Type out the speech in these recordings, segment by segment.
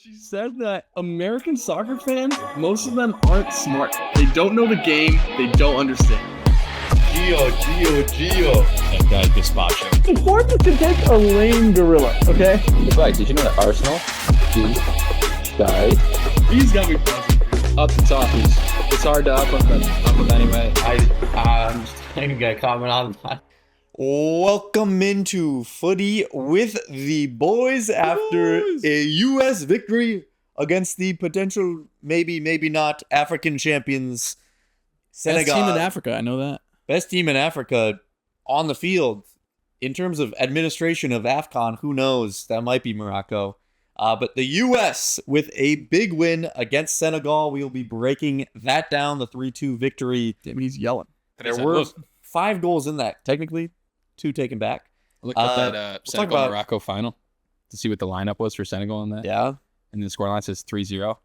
She said that American soccer fans, most of them aren't smart. They don't know the game. They don't understand. Gio. That guy's gazpacho. It's important to take a lame gorilla, okay? Right, did you know that Arsenal died? He's got me buzzing. Up the top, it's hard to up him anyway. I'm just gonna comment on that. Welcome into Footy with the boys after a U.S. victory against the potential, maybe not, African champions, Senegal. Best team in Africa, I know that. Best team in Africa on the field. In terms of administration of AFCON, who knows? That might be Morocco. But the U.S. with a big win against Senegal. We will be breaking that down, the 3-2 victory. Damn, he's yelling. There were 5 goals in that, technically. 2 taken back. I looked up that Senegal-Morocco final to see what the lineup was for Senegal in that. Yeah. And the scoreline says 3-0.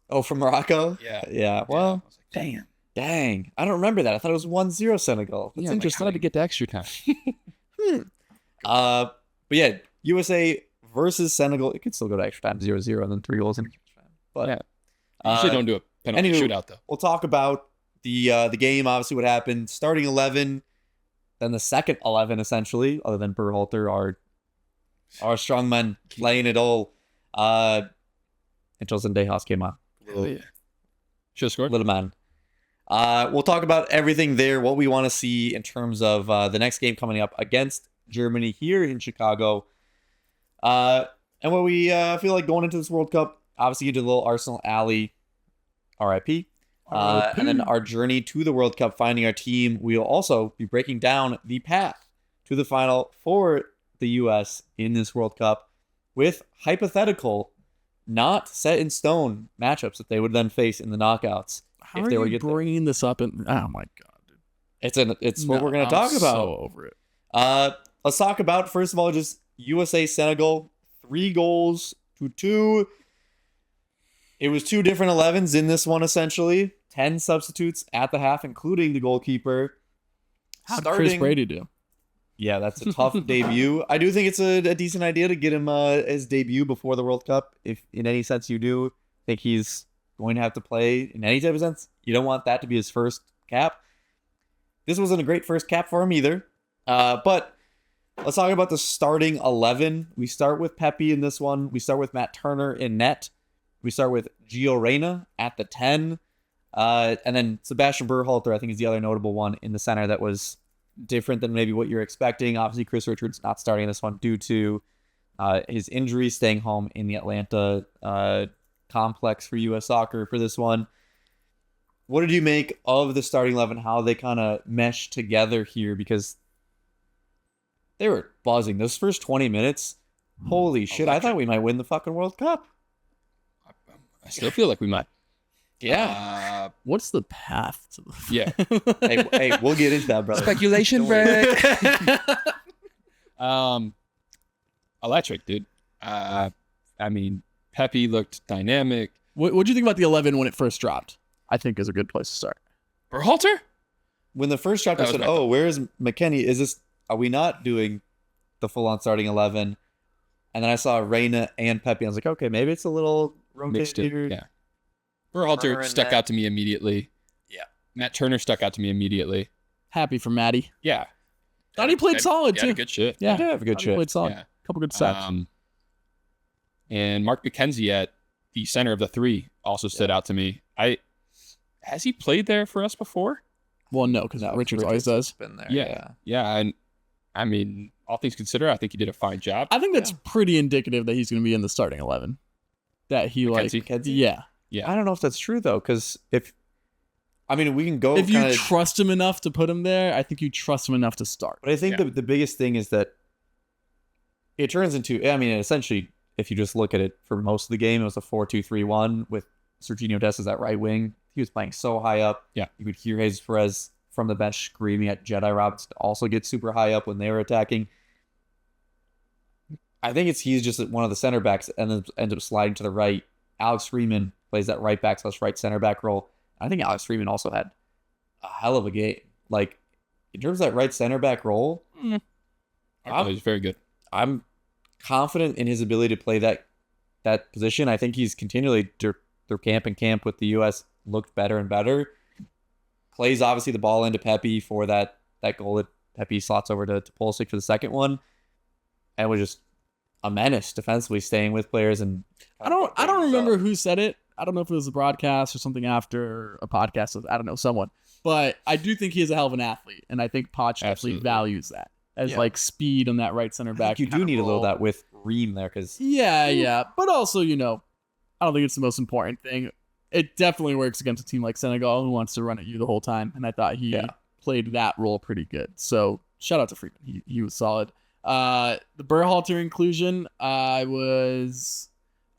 Oh, from Morocco? Yeah. Yeah. Well, Damn. dang. I don't remember that. I thought it was 1-0 Senegal. That's interesting. How did it get to extra time? But yeah, USA versus Senegal. It could still go to extra time, 0-0, and then 3 goals in extra time. But yeah. Usually don't do a penalty shootout, though. We'll talk about the game, obviously what happened. Starting 11, then the second 11, essentially, other than Berhalter, our strongmen playing it all. Until Zendejas came on. Should have scored. Little man. We'll talk about everything there, what we want to see in terms of the next game coming up against Germany here in Chicago. And what we feel like going into this World Cup. Obviously, you did a little Arsenal Alley, RIP. And then our journey to the World Cup, finding our team. We'll also be breaking down the path to the final for the U.S. in this World Cup with hypothetical, not set in stone matchups that they would then face in the knockouts. How are you bringing this up? Oh my god, dude. It's what we're going to talk about. So over it. Let's talk about, first of all, just USA Senegal. 3 goals to 2. It was 2 different 11s in this one, essentially. 10 substitutes at the half, including the goalkeeper. How did Chris Brady do? Yeah, that's a tough debut. I do think it's a decent idea to get him his debut before the World Cup. If in any sense you do think he's going to have to play in any type of sense, you don't want that to be his first cap. This wasn't a great first cap for him either. But let's talk about the starting 11. We start with Pepi in this one. We start with Matt Turner in net. We start with Gio Reyna at the 10. And then Sebastian Berhalter, I think, is the other notable one in the center that was different than maybe what you're expecting. Obviously, Chris Richards not starting this one due to his injury, staying home in the Atlanta complex for U.S. Soccer for this one. What did you make of the starting 11, how they kind of meshed together here? Because they were buzzing. Those first 20 minutes, holy shit, I thought we might win the fucking World Cup. I still feel like we might. Yeah. What's the path to the... Yeah. hey, we'll get into that, brother. Speculation break. Electric, dude. I mean, Pepi looked dynamic. What'd you think about the 11 when it first dropped? I think is a good place to start. Berhalter? When the first drop, I said, where's McKennie? Are we not doing the full-on starting 11? And then I saw Reyna and Pepi. I was like, okay, maybe it's a little rotated. Yeah. Berhalter stuck out to me immediately. Yeah. Matt Turner stuck out to me immediately. Happy for Matty. Yeah. Thought he played solid, too. Good shit. Yeah, he did have a good shit. He played solid. Yeah. Couple good sets. And Mark McKenzie at the center of the 3 also stood out to me. Has he played there for us before? Well, no, because Richards always does. Been there. Yeah. And I mean, all things considered, I think he did a fine job. I think that's pretty indicative that he's going to be in the starting 11. That he McKenzie? Yeah. I don't know if that's true, though, because we can go. If you trust him enough to put him there, I think you trust him enough to start. But I think the biggest thing is that it turns into, essentially, if you just look at it for most of the game, it was a 4-2-3-1 with Serginho Dest as that right wing. He was playing so high up. Yeah. You could hear Jesus Perez from the bench screaming at Jedi Robinson to also get super high up when they were attacking. I think he's just one of the center backs and then ends up sliding to the right. Alex Freeman plays that right back / right center back role. I think Alex Freeman also had a hell of a game. Like, in terms of that right center back role, he's very good. I'm confident in his ability to play that that position. I think he's continually through camp with the U.S. looked better and better. Plays obviously the ball into Pepi for that goal that Pepi slots over to Pulisic for the second one, and was just a menace defensively, staying with players. And I don't remember who said it. I don't know if it was a broadcast or something after a podcast with, I don't know, someone. But I do think he is a hell of an athlete, and I think Poch actually values that as like speed on that right center back. You do need a little of that with Ream there, because yeah. But also, I don't think it's the most important thing. It definitely works against a team like Senegal who wants to run at you the whole time, and I thought he played that role pretty good. So shout out to Freeman. He was solid. The Berhalter inclusion, I was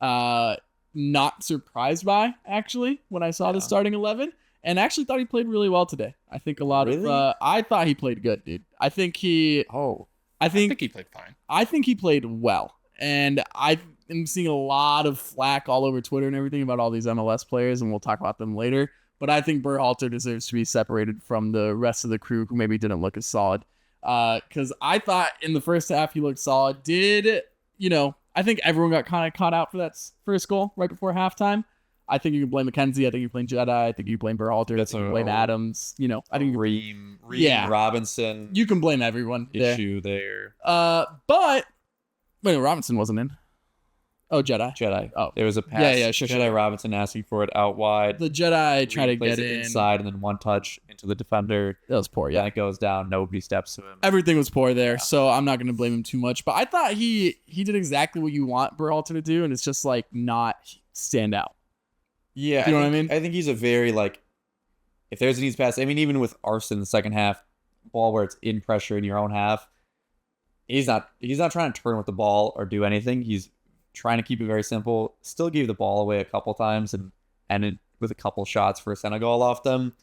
not surprised by, actually, when I saw the starting 11, and actually thought he played really well today. I think I thought he played good, dude. I think he played fine. I think he played well, and I am seeing a lot of flack all over Twitter and everything about all these MLS players, and we'll talk about them later. But I think Berhalter deserves to be separated from the rest of the crew who maybe didn't look as solid. Because I thought in the first half he looked solid. I think everyone got kind of caught out for that first goal right before halftime. I think you can blame McKenzie. I think you can blame Jedi. I think you can blame Berhalter. I think you can blame Adams. I think Ream, Robinson. You can blame everyone. Issue there. But Robinson wasn't in. Oh, Jedi. Oh, there was a pass. Yeah, sure. Jedi Robinson asking for it out wide. The Jedi tried to get in inside, and then one touch into the defender. That was poor. Yeah, and it goes down. Nobody steps to him. Everything was poor there, so I'm not going to blame him too much. But I thought he did exactly what you want Berhalter to do, and it's just like not stand out. Yeah, you know what I mean. I think he's a very if there's an easy pass. I mean, even with Arsenal in the second half, ball where it's in pressure in your own half, he's not trying to turn with the ball or do anything. He's trying to keep it very simple. Still gave the ball away a couple times and ended with a couple shots for Senegal off them.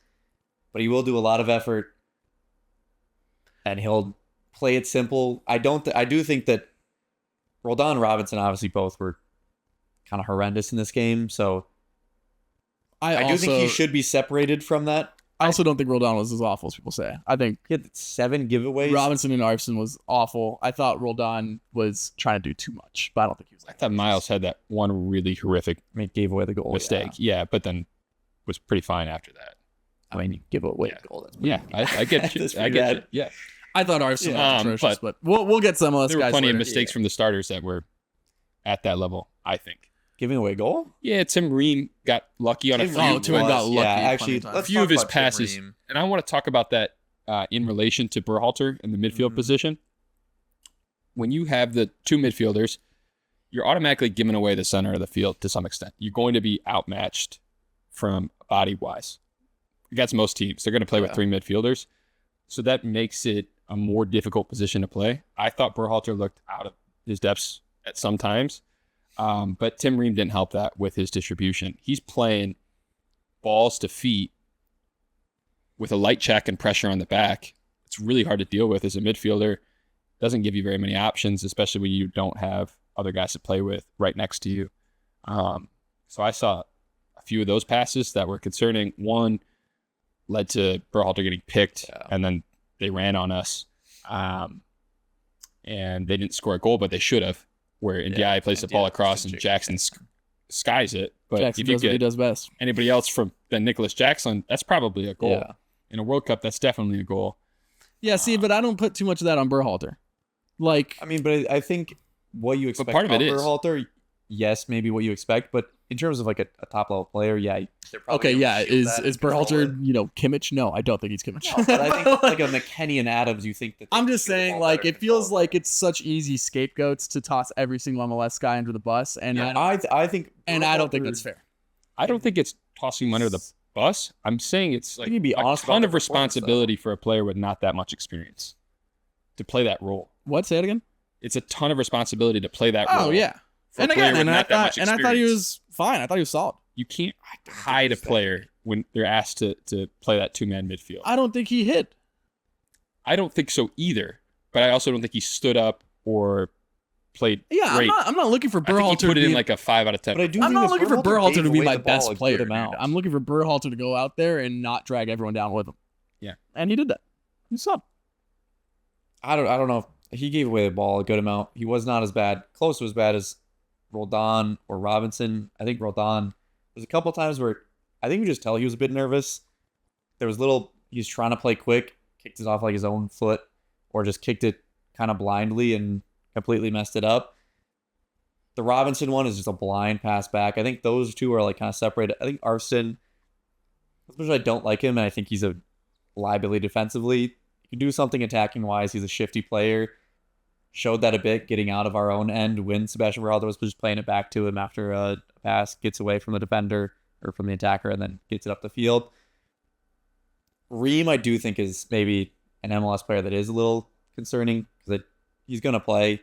But he will do a lot of effort, and he'll play it simple. I do think that Roldan and Robinson obviously both were kind of horrendous in this game. So I do think he should be separated from that. I also don't think Roldan was as awful as people say. I think he had 7 giveaways. Robinson and Arson was awful. I thought Roldan was trying to do too much, but I don't think he was. I thought Miles had that one really horrific gave away the goal mistake. Yeah, but then was pretty fine after that. I mean, you give away a goal. That's I get you. I get you. Yeah. I thought Arson was atrocious, but we'll get some of those guys. There were plenty later. of mistakes from the starters that were at that level, I think. Giving away a goal? Yeah, Tim Ream got lucky on a few. Tim got lucky. Yeah, actually, a few of his passes. And I want to talk about that in relation to Berhalter in the midfield position. When you have the two midfielders, you're automatically giving away the center of the field to some extent. You're going to be outmatched from body-wise. Against most teams, they're going to play with 3 midfielders. So that makes it a more difficult position to play. I thought Berhalter looked out of his depths at some times. But Tim Ream didn't help that with his distribution. He's playing balls to feet with a light check and pressure on the back. It's really hard to deal with as a midfielder. Doesn't give you very many options, especially when you don't have other guys to play with right next to you. So I saw a few of those passes that were concerning. One led to Berhalter getting picked, and then they ran on us. And they didn't score a goal, but they should have. Where Ndiaye plays the ball across and Jackson skies it. But Jackson if you does what he does best. Anybody else than Nicholas Jackson, that's probably a goal. Yeah. In a World Cup, that's definitely a goal. Yeah, see, but I don't put too much of that on Berhalter. But I think what you expect part of from it is Berhalter, yes, maybe what you expect, but in terms of a top level player, they're probably is Berhalter Kimmich? No, I don't think he's Kimmich. No, but I think like a McKennie and Adams, you think that. I'm just saying, it feels like it's such easy scapegoats to toss every single MLS guy under the bus, and I think, I don't think that's fair. I don't think it's tossing him under the bus. I'm saying it's like a ton of responsibility for a player with not that much experience to play that role. What? Say it again. It's a ton of responsibility to play that role. Oh yeah. And again, I thought he was fine. I thought he was solid. You can't hide a player when they're asked to play that 2-man midfield. I don't think he hit. I don't think so either. But I also don't think he stood up or played great. I'm not looking for Berhalter to put it in like a 5 out of 10. I'm not looking for Berhalter to be my best player. I'm looking for Berhalter to go out there and not drag everyone down with him. Yeah. And he did that. He subbed. I don't know if he gave away the ball a good amount. He was not as bad, close to as bad as Roldan or Robinson. I think Roldan. There's a couple times where I think you just tell he was a bit nervous. There was he's trying to play quick, kicked it off like his own foot, or just kicked it kind of blindly and completely messed it up. The Robinson one is just a blind pass back. I think those two are like kind of separated. I think Arsene, as much as I don't like him, and I think he's a liability defensively, he can do something attacking wise. He's a shifty player. Showed that a bit, getting out of our own end when Sebastian Berhalter was just playing it back to him after a pass, gets away from the defender or from the attacker, and then gets it up the field. Ream, I do think, is maybe an MLS player that is a little concerning because he's going to play.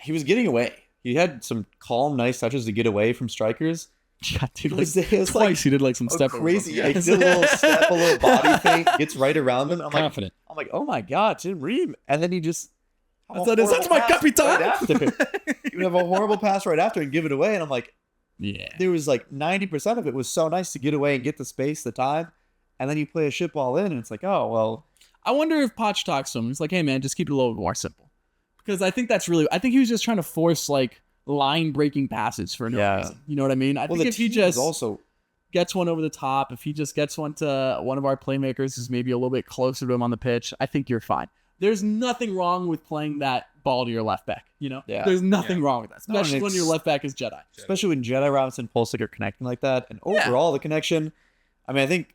He was getting away. He had some calm, nice touches to get away from strikers. Yeah, dude, It was twice like he did like some step crazy. over He did a little step, a little body thing, gets right around him. Confident. I'm like, oh my god, Jim Ream, and then he just. That's my guppy time. Right after. You would have a horrible pass right after and give it away, and I'm like, Yeah. there was like 90% of it was so nice to get away and get the space, the time, and then you play a shit ball in, and it's like, oh well. I wonder if Poch talks to him. He's like, hey man, just keep it a little bit more simple. Because I think he was just trying to force like line breaking passes for no reason. You know what I mean? I think if he just also gets one over the top, if he just gets one to one of our playmakers who's maybe a little bit closer to him on the pitch, I think you're fine. There's nothing wrong with playing that ball to your left back, you know? Yeah. There's nothing wrong with that, No, and especially when your left back is Jedi. especially when Jedi Robinson, Pulisic are connecting like that, and overall the connection. I mean, I think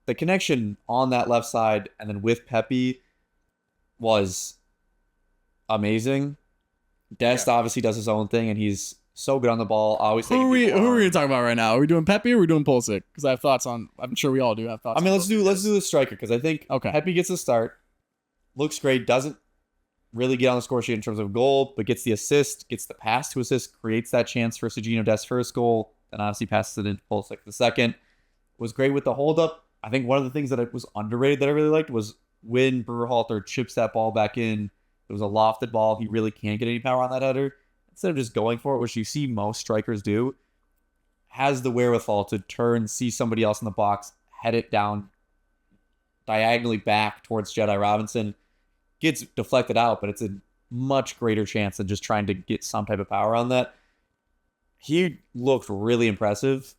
the connection on that left side and then with Pepi was amazing. Dest obviously does his own thing, and he's so good on the ball. Always Who are we gonna talk about right now? Are we doing Pepi or are we doing Pulisic? Because I have thoughts on. I'm sure we all do have thoughts. I mean, on let's do the striker because I think Pepi gets the start, looks great, doesn't really get on the score sheet in terms of goal, but gets the assist, gets the pass to assist, creates that chance for Serginho Dest's first goal, and obviously passes it into Pulisic the second. Was great with the hold up. I think one of the things that was underrated that I really liked was when Berhalter chips that ball back in. It was a lofted ball. He really can't get any power on that header. Instead of just going for it, which you see most strikers do, has the wherewithal to turn, see somebody else in the box, head it down diagonally back towards Jedi Robinson. Gets deflected out, but it's a much greater chance than just trying to get some type of power on that. He looked really impressive.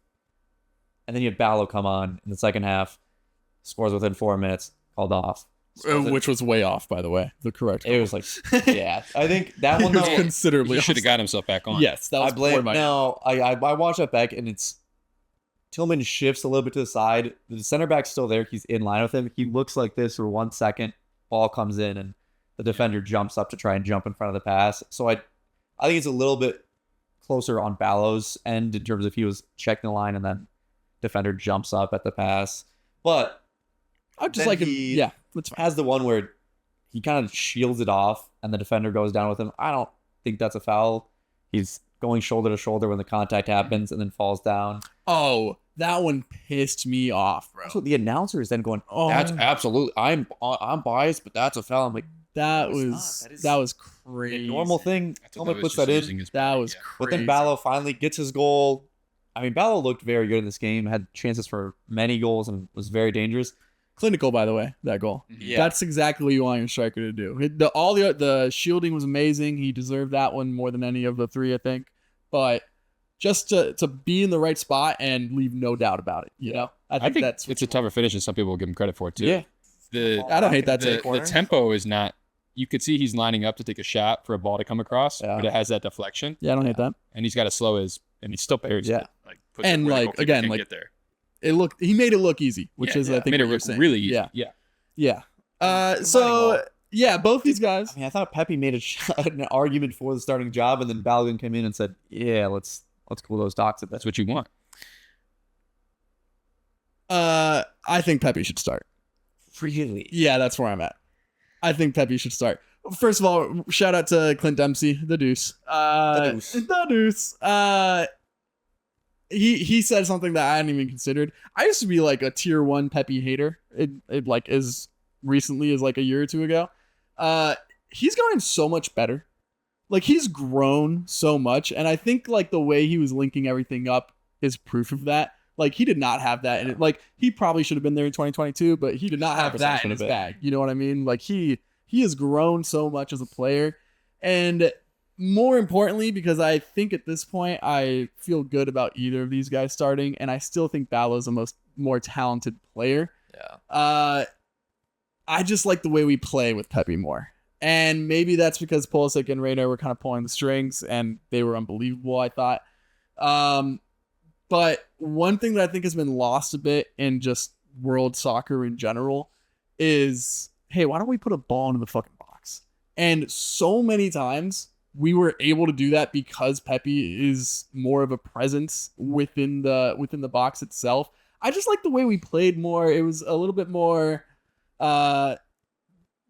And then you had Balogun come on in the second half, scores within 4 minutes, called off. which was way off, by the way. The correct. It was like, yeah, I think that one was though, considerably. He should have got himself back on. Yes, that was I blame. my. No, I watched that back, and it's Tillman shifts a little bit to the side. The center back's still there. He's in line with him. He looks like this for 1 second. Ball comes in, and the defender jumps up to try and jump in front of the pass. So I think it's a little bit closer on Ballow's end in terms of he was checking the line, and then defender jumps up at the pass. But I just then like him. he Yeah, that's fine. has the one where he kind of shields it off, and the defender goes down with him. I don't think that's a foul. He's going shoulder to shoulder when the contact happens, and then falls down. Oh, that one pissed me off, bro. So the announcer is then going, Oh, "That's absolutely. I'm biased, but that's a foul." I'm like, that No, it's was not. That is that was a crazy. normal thing. I thought Tillman was puts just that in. using his That body, was yeah. But crazy. then Ballo finally gets his goal. I mean, Ballo looked very good in this game. Had chances for many goals and was very dangerous. Clinical, by the way, that goal. Yeah. That's exactly what you want your striker to do. The shielding was amazing. He deserved that one more than any of the three, I think. But just to be in the right spot and leave no doubt about it, you know? I think that's it's a tougher finish than some people will give him credit for too. Yeah. I don't hate that the, take. the tempo is not. You could see he's lining up to take a shot for a ball to come across, Yeah. but it has that deflection, Yeah, I don't hate that. and he's got to slow his, and he still buries Yeah. it. Like, puts it And, where like, goalkeeper again, can't like, get there. He made it look easy, which is I think made what it you're saying. really easy. Yeah. Yeah. So yeah, both these guys. I mean, I thought Pepi made an argument for the starting job, and then Balogun came in and said, "Yeah, let's cool those docks a bit." That's what you want. I think Pepi should start. Really? Yeah, that's where I'm at. I think Pepi should start. First of all, shout out to Clint Dempsey, the Deuce. The Deuce. He said something that I hadn't even considered. I used to be like a tier 1 Pepi hater. It like as recently as like a year or two ago. He's gotten so much better. Like he's grown so much, and I think like the way he was linking everything up is proof of that. Like he did not have that, and like he probably should have been there in 2022, but he did not have 100% that in his bag. You know what I mean? Like he has grown so much as a player, and more importantly, because I think at this point I feel good about either of these guys starting, and I still think Balo's the more talented player. Yeah. I just like the way we play with Pepi more. And maybe that's because Pulisic and Reina were kind of pulling the strings, and they were unbelievable, I thought. But one thing that I think has been lost a bit in just world soccer in general is, hey, why don't we put a ball into the fucking box? And so many times we were able to do that because Pepi is more of a presence within the box itself. I just like the way we played more. It was a little bit more. Balo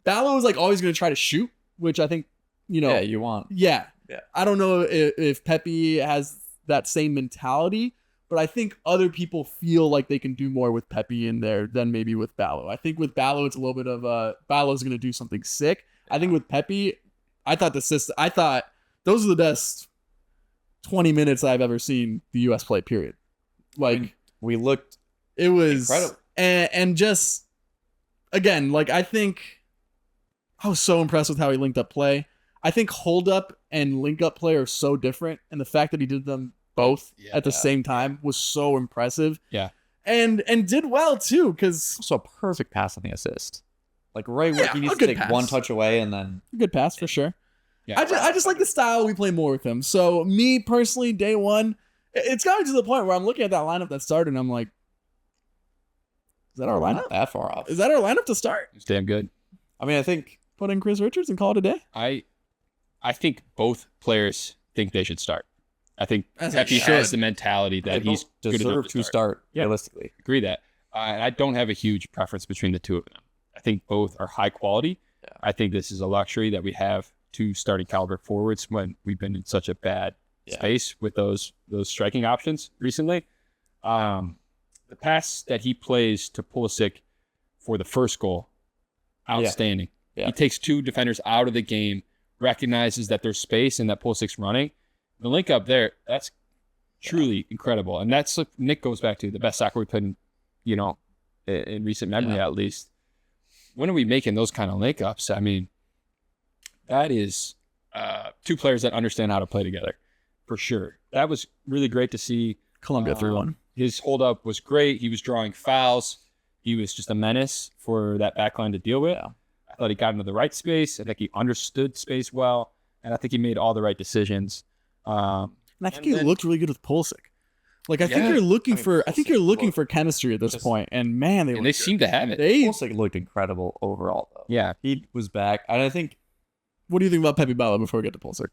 was like always going to try to shoot, which I think, Yeah, you want. Yeah. Yeah. I don't know if Pepi has that same mentality, but I think other people feel like they can do more with Pepi in there than maybe with Balo. I think with Balo, it's a little bit of Balo's going to do something sick. I think with Pepi, I thought those are the best 20 minutes I've ever seen the U.S. play, period. Like, we looked it was incredible. And just, again, like, I think I was so impressed with how he linked up play. I think hold up and link up play are so different, and the fact that he did them both at the same time was so impressive. Yeah. And did well too, because Also a perfect pass on the assist. Like right where he needs a to good take pass. one touch away and then good pass for sure. Yeah. I just like the style we play more with him. So me personally, day one, it's gotten to the point where I'm looking at that lineup that started and I'm like, is that our lineup? not that far off. Is that our lineup to start? It's damn good. I mean, I think Put in Chris Richards and call it a day? I think both players think they should start. I think As they Pepi should. has the mentality that they he's both good enough deserve to start Yeah. realistically. Agree that. And I don't have a huge preference between the two of them. I think both are high quality. Yeah. I think this is a luxury that we have two starting caliber forwards when we've been in such a bad space with those striking options recently. The pass that he plays to Pulisic for the first goal, outstanding. Yeah. He takes two defenders out of the game, recognizes that there's space and that Pulisic's running. The link up there, that's truly incredible. And that's what Nick goes back to, the best soccer we played in recent memory at least. When are we making those kind of link ups? I mean, that is two players that understand how to play together, for sure. That was really great to see. Columbia 3-1. His hold up was great. He was drawing fouls. He was just a menace for that back line to deal with. Yeah. I thought he got into the right space. I think he understood space well. And I think he made all the right decisions. And I think And he then- looked really good with Pulisic. Like, I think Yeah. you're looking I mean, for Pulisic chemistry at this just- point. And man, And they seem to have it. Pulisic looked incredible overall though. Yeah. He was back. And I think what do you think about Pepi Balo before we get to Pulisic?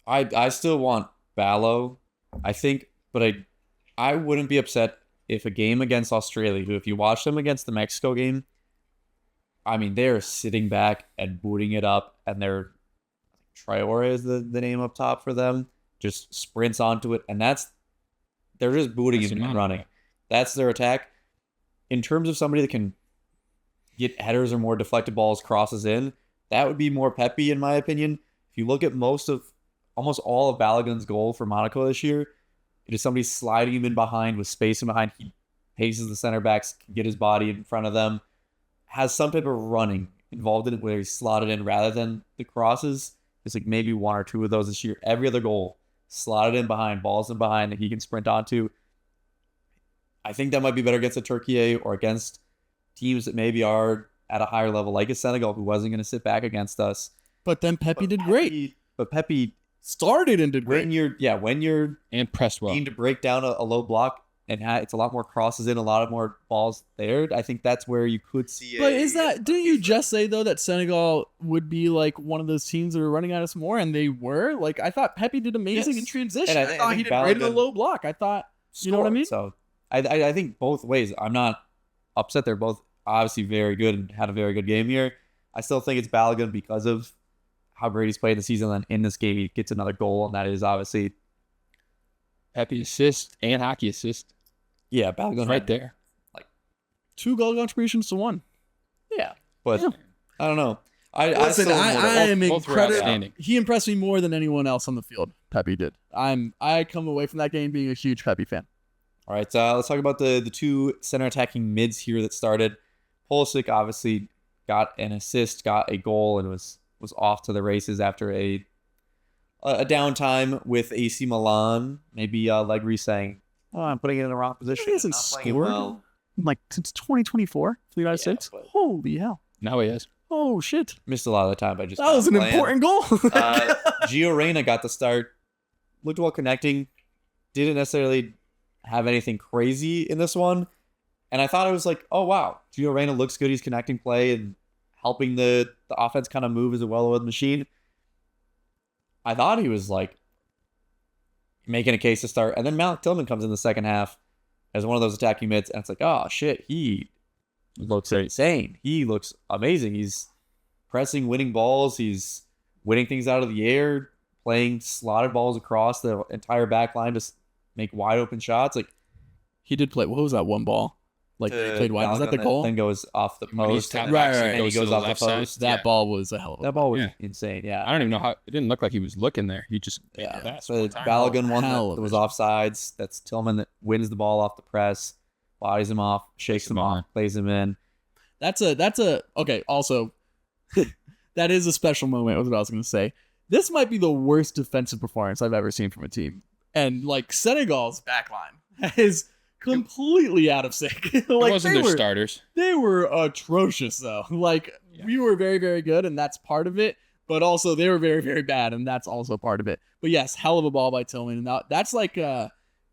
I still want Balo. I think, but I wouldn't be upset if a game against Australia, who if you watch them against the Mexico game, I mean, they're sitting back and booting it up, and they're Traore is the name up top for them, just sprints onto it, and they're just booting That's and phenomenal. running. That's their attack. In terms of somebody that can get headers or more deflected balls, crosses in, that would be more Pepi in my opinion. If you look at almost all of Balogun's goal for Monaco this year, it is somebody sliding him in behind with space in behind. He paces the center backs, can get his body in front of them, has some type of running involved in it where he's slotted in rather than the crosses. It's like maybe one or two of those this year. Every other goal, slotted in behind, balls in behind that he can sprint onto. I think that might be better against a Turkey or against teams that maybe are at a higher level, like a Senegal, who wasn't going to sit back against us. But then Pepi did great. But Pepi, Started and did great. when you're And pressed well. aim to break down a low block and it's a lot more crosses in, a lot of more balls there. I think that's where you could see. But didn't you just say though that Senegal would be like one of those teams that were running at us more, and they were? Like, I thought Pepi did amazing Yes. in transition. And I I thought he think did great in the Balogun low block. I thought, you know what I mean? So I think both ways. I'm not upset. They're both obviously very good and had a very good game here. I still think it's Balogun because of how great he's played in the season. And in this game, he gets another goal, and that is obviously Pepi assist and hockey assist. Balogun Right there. 2 goal contributions to 1. Yeah, but Yeah. I don't know. I Listen, still I am both were incredible. outstanding. He impressed me more than anyone else on the field. Pepi did. I come away from that game being a huge Pepi fan. All right, let's talk about the two center attacking mids here that started. Pulisic obviously got an assist, got a goal, and was off to the races after a a downtime with AC Milan. Maybe Allegri saying, "Oh, I'm putting it in the wrong position." He hasn't not playing scored well. like since 2024 for the United States. but- Holy hell! Now he is. Oh shit! Missed a lot of the time by just That was an not playing. important goal. Gio Reyna got the start. Looked well connecting. Didn't necessarily have anything crazy in this one. And I thought it was like, oh, wow. Gio Reyna looks good. He's connecting play and helping the offense kind of move as a well-oiled machine. I thought he was like making a case to start. And then Malik Tillman comes in the second half as one of those attacking mids. And it's like, oh, shit. He looks insane. He looks amazing. He's pressing, winning balls. He's winning things out of the air, playing slotted balls across the entire back line to make wide open shots. Like, he did play. What was that one ball? Like he played wide. Was that the goal? Then goes off the When he's post. top And Right, box, right, he and he goes to goes the off the left side. post. That ball was a hell of a That ball was Yeah. insane. I Yeah. don't even know how. It didn't look like he was looking there. He just Yeah. That's So one time. Balogun one hell that of was a- offsides. That's Tillman that wins the ball off the press, bodies him off, shakes him off, plays him in. That's a okay. Also, that is a special moment. Was what I was going to say. This might be the worst defensive performance I've ever seen from a team, and like Senegal's backline is completely out of sync. It Like wasn't their starters. they were atrocious though. Like Yeah. we were very, very good, and that's part of it. But also they were very, very bad, and that's also part of it. But yes, hell of a ball by Tillman, and that's like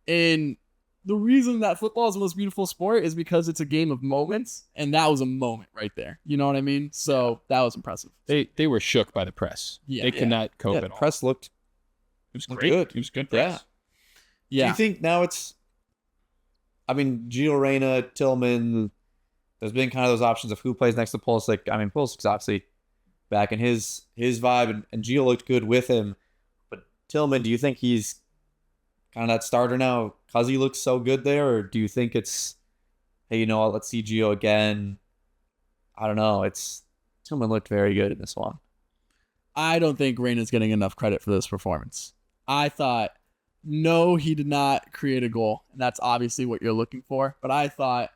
in the reason that football is the most beautiful sport is because it's a game of moments, and that was a moment right there. You know what I mean? So that was impressive. They were shook by the press. Yeah. They could not cope Yeah, at the all. press looked. It was looked great. good. It was good Yeah. press. Do Yeah, you think now it's? I mean, Gio Reyna, Tillman. There's been kind of those options of who plays next to Pulisic. I mean, Pulisic's obviously back in his vibe, and Gio looked good with him. But Tillman, do you think he's kind of that starter now because he looks so good there, or do you think it's, hey, you know what, let's see Gio again? I don't know. It's Tillman looked very good in this one. I don't think Reyna's getting enough credit for this performance. I thought, no, he did not create a goal, and that's obviously what you're looking for. But I thought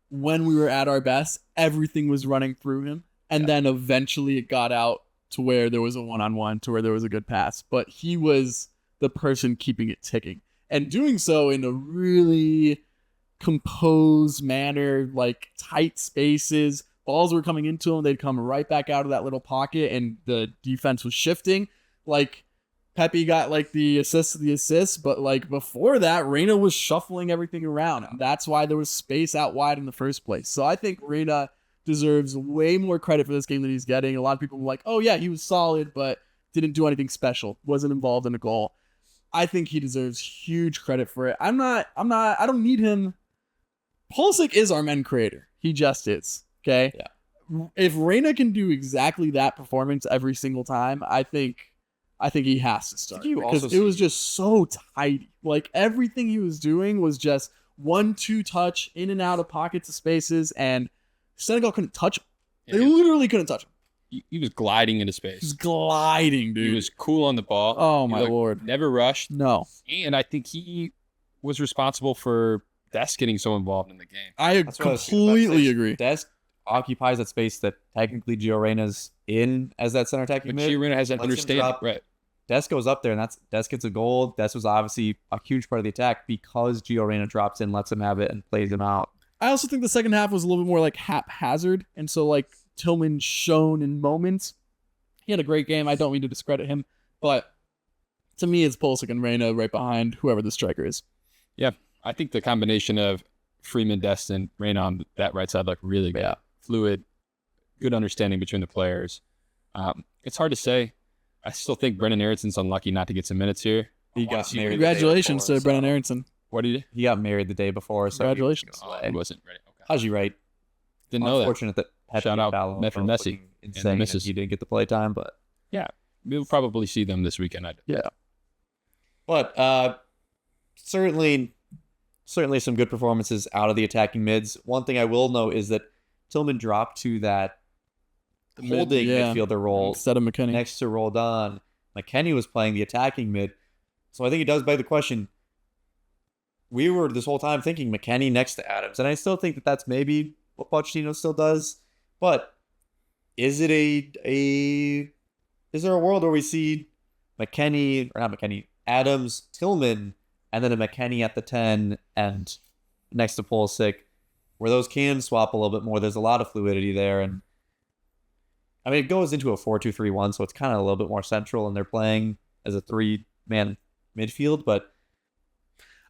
when we were at our best, everything was running through him, and then eventually it got out to where there was a one-on-one, to where there was a good pass. But he was the person keeping it ticking, and doing so in a really composed manner, like tight spaces. Balls were coming into him, they'd come right back out of that little pocket, and the defense was shifting. Like Pepi got like the assist, but like before that, Reyna was shuffling everything around. And that's why there was space out wide in the first place. So I think Reyna deserves way more credit for this game than he's getting. A lot of people were like, oh yeah, he was solid, but didn't do anything special, wasn't involved in a goal. I think he deserves huge credit for it. I don't need him. Pulisic is our men creator. He just is. Okay. Yeah. If Reyna can do exactly that performance every single time, I think he has to start, You because also it was see- just so tidy. Like everything he was doing was just 1-2 touch in and out of pockets of spaces, and Senegal couldn't touch him. Yeah, They literally couldn't touch him. he was gliding into He was space. gliding, dude. He was cool on the ball. Oh He my looked- lord. Never rushed. No, And I think he was responsible for Des getting so involved in the game. I That's what I was thinking about. completely Six. agree. Des occupies that space that technically Gio Reyna's in as that center attacking But mid. Giroud has that Lets him understanding. drop. Right. Des goes up there, and Des gets a goal. Des was obviously a huge part of the attack because Gio Reyna drops in, lets him have it, and plays him out. I also think the second half was a little bit more like haphazard, and so like Tillman shone in moments. He had a great game. I don't mean to discredit him, but to me, it's Pulisic and Reyna right behind whoever the striker is. Yeah. I think the combination of Freeman, Dest, and Reyna on that right side looked really good. Yeah. Fluid, good understanding between the players. It's hard to say. I still think Brendan Aronson's unlucky not to get some minutes here. He I wanna got see married. what- Congratulations before, to Brennan so- Aronson. What did he? He got married the day before. So Congratulations. Oh, he wasn't ready. Okay. Haji right. Didn't know that. Unfortunate that Pepi Shout out and Balogun Meth and both Messi looking and the insane that misses. he didn't get the play time, but We'll probably see them this weekend. certainly some good performances out of the attacking mids. One thing I will note is that Tillman dropped to that holding midfielder role Instead of McKinney. next to Roldan. McKennie was playing the attacking mid. So I think it does beg the question. We were this whole time thinking McKennie next to Adams, and I still think that that's maybe what Pochettino still does. But is it is there a world where we see Adams, Tillman, and then a McKennie at the 10 and next to Pulisic, where those can swap a little bit more. There's a lot of fluidity there. And I mean, it goes into a 4-2-3-1, so it's kind of a little bit more central, and they're playing as a 3-man midfield. But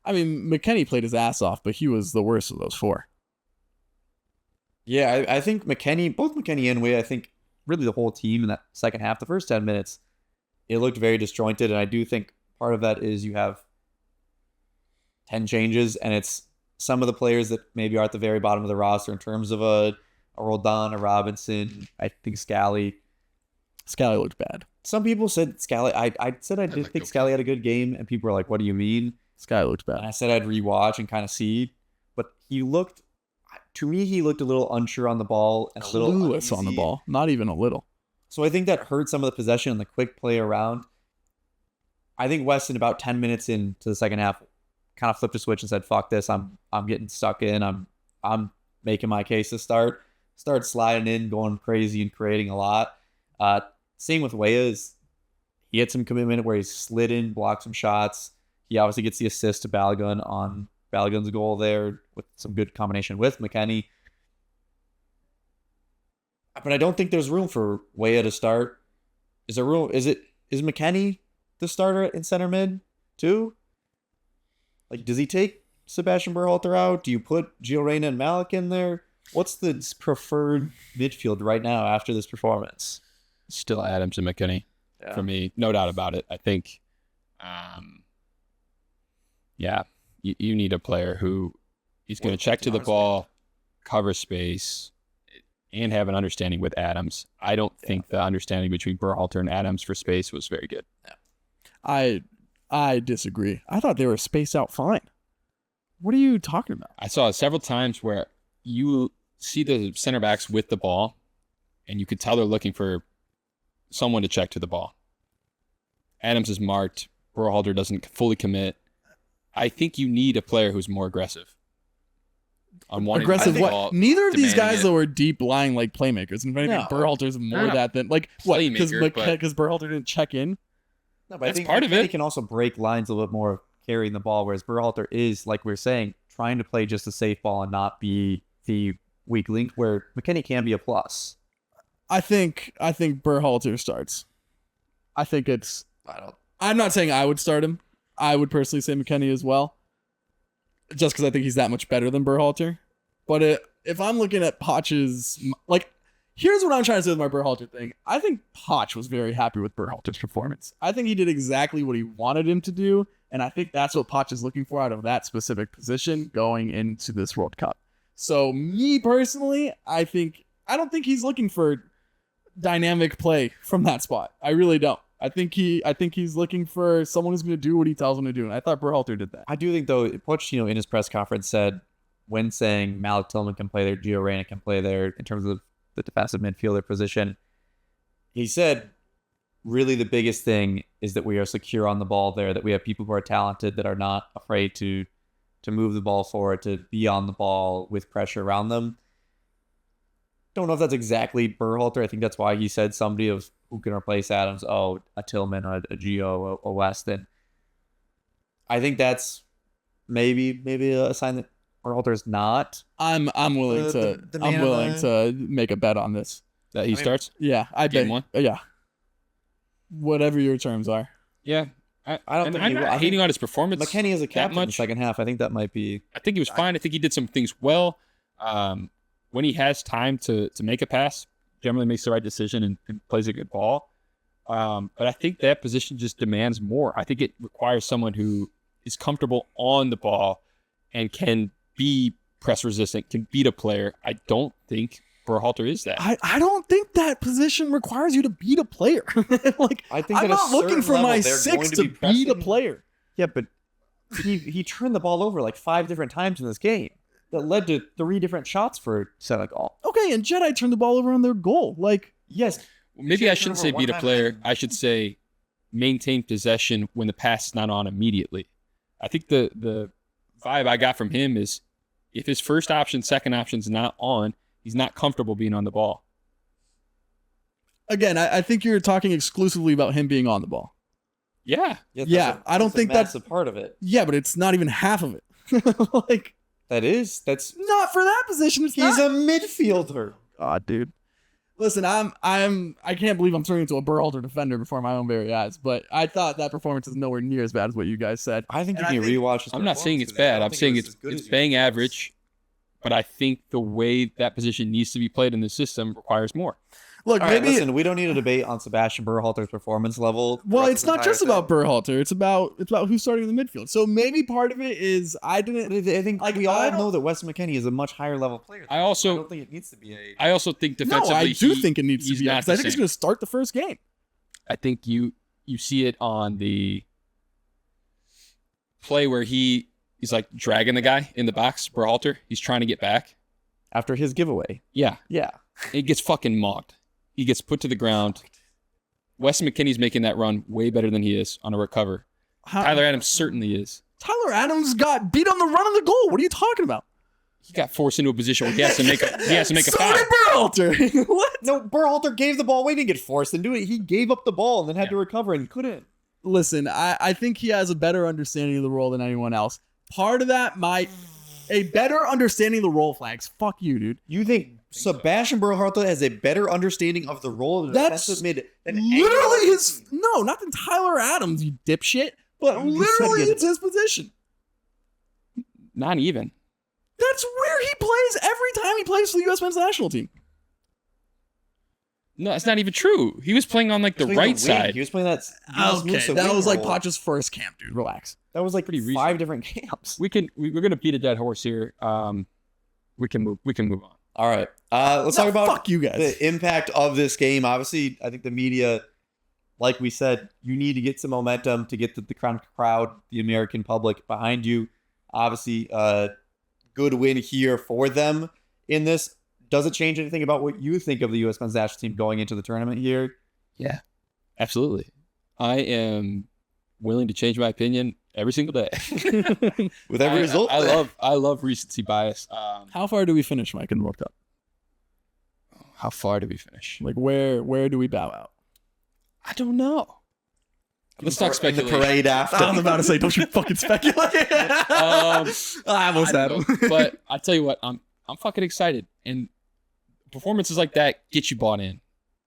I mean, McKennie played his ass off, but he was the worst of those 4. yeah, I think both McKennie and Way, I think really the whole team in that second half, the first 10 minutes, it looked very disjointed. And I do think part of that is you have 10 changes, and it's some of the players that maybe are at the very bottom of the roster in terms of a Roldan, a Robinson, I think Scally. Scally looked bad. Some people said Scally. I said I did think Scally had a good game, and people were like, "What do you mean?" Scally looked And bad. I said I'd rewatch and kind of see, but he looked a little unsure on the ball and a little Clueless on the uneasy. ball. Not even a little. So I think that hurt some of the possession and the quick play around. I think Weston, about 10 minutes into the second half, kind of flipped a switch and said, "Fuck this! I'm getting stuck in. I'm making my case to start." Started sliding in, going crazy and creating a lot. Same with Weah. He had some commitment where he slid in, blocked some shots. He obviously gets the assist to Balogun on Balogun's goal there with some good combination with McKennie. But I don't think there's room for Weah to start. Is there room? Is McKennie the starter in center mid too? Like, does he take Sebastian Berhalter out? Do you put Gio Reyna and Malik in there? What's the preferred midfield right now after this performance? Still Adams and McKennie for me, no doubt about it. I think, you need a player who is going to check to the ball, cover space, and have an understanding with Adams. I don't think the understanding between Berhalter and Adams for space was very good. I disagree. I thought they were spaced out fine. What are you talking about? I saw several times where you see the center backs with the ball, and you could tell they're looking for someone to check to the ball. Adams is marked. Berhalter doesn't fully commit. I think you need a player who's more aggressive. On one Aggressive end of the what? ball, Neither of these demanding guys it. though are deep lying like playmakers. And if anything, No. Berhalter's more No. that than like what? Because Playmaker, but- Berhalter didn't check in. No, but That's I think part of McKennie it. can also break lines a little bit more carrying the ball, whereas Berhalter is, like we are saying, trying to play just a safe ball and not be the weak link, where McKennie can be a plus. I think Berhalter starts. I think it's. I'm not saying I would start him. I would personally say McKennie as well, just because I think he's that much better than Berhalter. But if I'm looking at Poch's, like, here's what I'm trying to say with my Berhalter thing. I think Poch was very happy with Berhalter's performance. I think he did exactly what he wanted him to do, and I think that's what Poch is looking for out of that specific position going into this World Cup. So me personally, I don't think he's looking for dynamic play from that spot. I really don't. I think he's looking for someone who's going to do what he tells him to do, and I thought Berhalter did that. I do think, though, Pochettino in his press conference said, when saying Malik Tillman can play there, Gio Reyna can play there in terms of the defensive midfielder position, he said, really the biggest thing is that we are secure on the ball there, that we have people who are talented, that are not afraid to move the ball forward, to be on the ball with pressure around them. Don't know if that's exactly Berhalter. I think that's why he said somebody of who can replace Adams. Oh, a Tillman, a Gio, a Weston. I think that's maybe a sign that Berhalter's not. I'm willing to make a bet on this. That he starts? Yeah, I Game bet. one? Yeah. Whatever your terms are. Yeah. I don't think I'm he will. not I think hating on his performance. McKennie as a captain in the much. second half, I think that might be. I think he was fine. I think he did some things well. When he has time to make a pass, generally makes the right decision and plays a good ball. But I think that position just demands more. I think it requires someone who is comfortable on the ball and can be press resistant, can beat a player. I don't think Berhalter is that. I don't think that position requires you to beat a player. Like, I think I'm at a not looking certain for level, my they're six going to to be beat a pressing. player. Yeah, but he turned the ball over like 5 different times in this game. That led to 3 different shots for Senegal. Okay, and Jedi turned the ball over on their goal. Like, Yes, Maybe I Turn shouldn't over say one beat a time player. and- I should say maintain possession when the pass is not on immediately. I think the vibe I got from him is if his first option, second option's not on, he's not comfortable being on the ball. again, I think you're talking exclusively about him being on the ball. Yeah. Yeah, I don't think that's a part of it. Yeah, but it's not even half of it. Like, that's not for that position. It's he's not. a midfielder. God, dude. Listen, I can't believe I'm turning into a Berhalter defender before my own very eyes, but I thought that performance is nowhere near as bad as what you guys said. I think And you I can rewatch his I'm not saying it's performance, 'cause I bad. don't I'm think saying it was as good it's as you bang thought. average, but I think the way that position needs to be played in the system requires more. Look, All right, maybe listen, we don't need a debate on Sebastian Berhalter's performance level. well, throughout it's this not entire just about thing. Berhalter. It's about who's starting in the midfield. So maybe part of it is I But didn't. I think Like, we I all don't- know that Wes McKennie is a much higher level player. I also- don't think it needs to be a. I also think No, defensively, I do think it needs to he's be. not Because I the think he's same. going to start the first game. I think you see it on the play where he's like dragging the guy in the box, Berhalter. He's trying to get back. After his giveaway. Yeah. Yeah. It gets fucking mocked. He gets put to the ground. Wes McKinney's making that run way better than he is on a recover. Tyler Adams certainly is. Tyler Adams got beat on the run of the goal. What are you talking about? He got forced into a position where he has to make a So foul. did Berhalter. What? No, Berhalter gave the ball away. He didn't get forced into it. He gave up the ball and then had to recover and couldn't. Listen, I think he has a better understanding of the role than anyone else. Part of that might a better understanding of the role flags. Fuck you, dude. You think Sebastian Berhalter has a better understanding of the role of the That's defensive mid than Literally anyone? not than Tyler Adams, you dipshit, but You said literally he had- it's his position. Not even. That's where he plays every time he plays for the U.S. men's national team. No, that's not even true. He was playing on like the He was right playing wing. side. He was playing that. Okay, that was like Potch's first camp, dude. Relax. That was like Pretty 5 recent. different camps. We're gonna beat a dead horse here. We can move on. All right. Let's No, talk about fuck you guys. the impact of this game. Obviously, I think the media, like we said, you need to get some momentum to get the crowd, the American public behind you. Obviously, good win here for them in this. Does it change anything about what you think of the U.S. men's national team going into the tournament here? Yeah, absolutely. I am willing to change my opinion every single day. With every result? I love recency bias. How far do we finish, Mike, in the World Cup? How far did we finish? Like, where do we bow out? I don't know. Let's talk In the speculation. parade after. I was about to say, don't you fucking speculate. I almost had him. But I tell you what, I'm fucking excited, and performances like that get you bought in.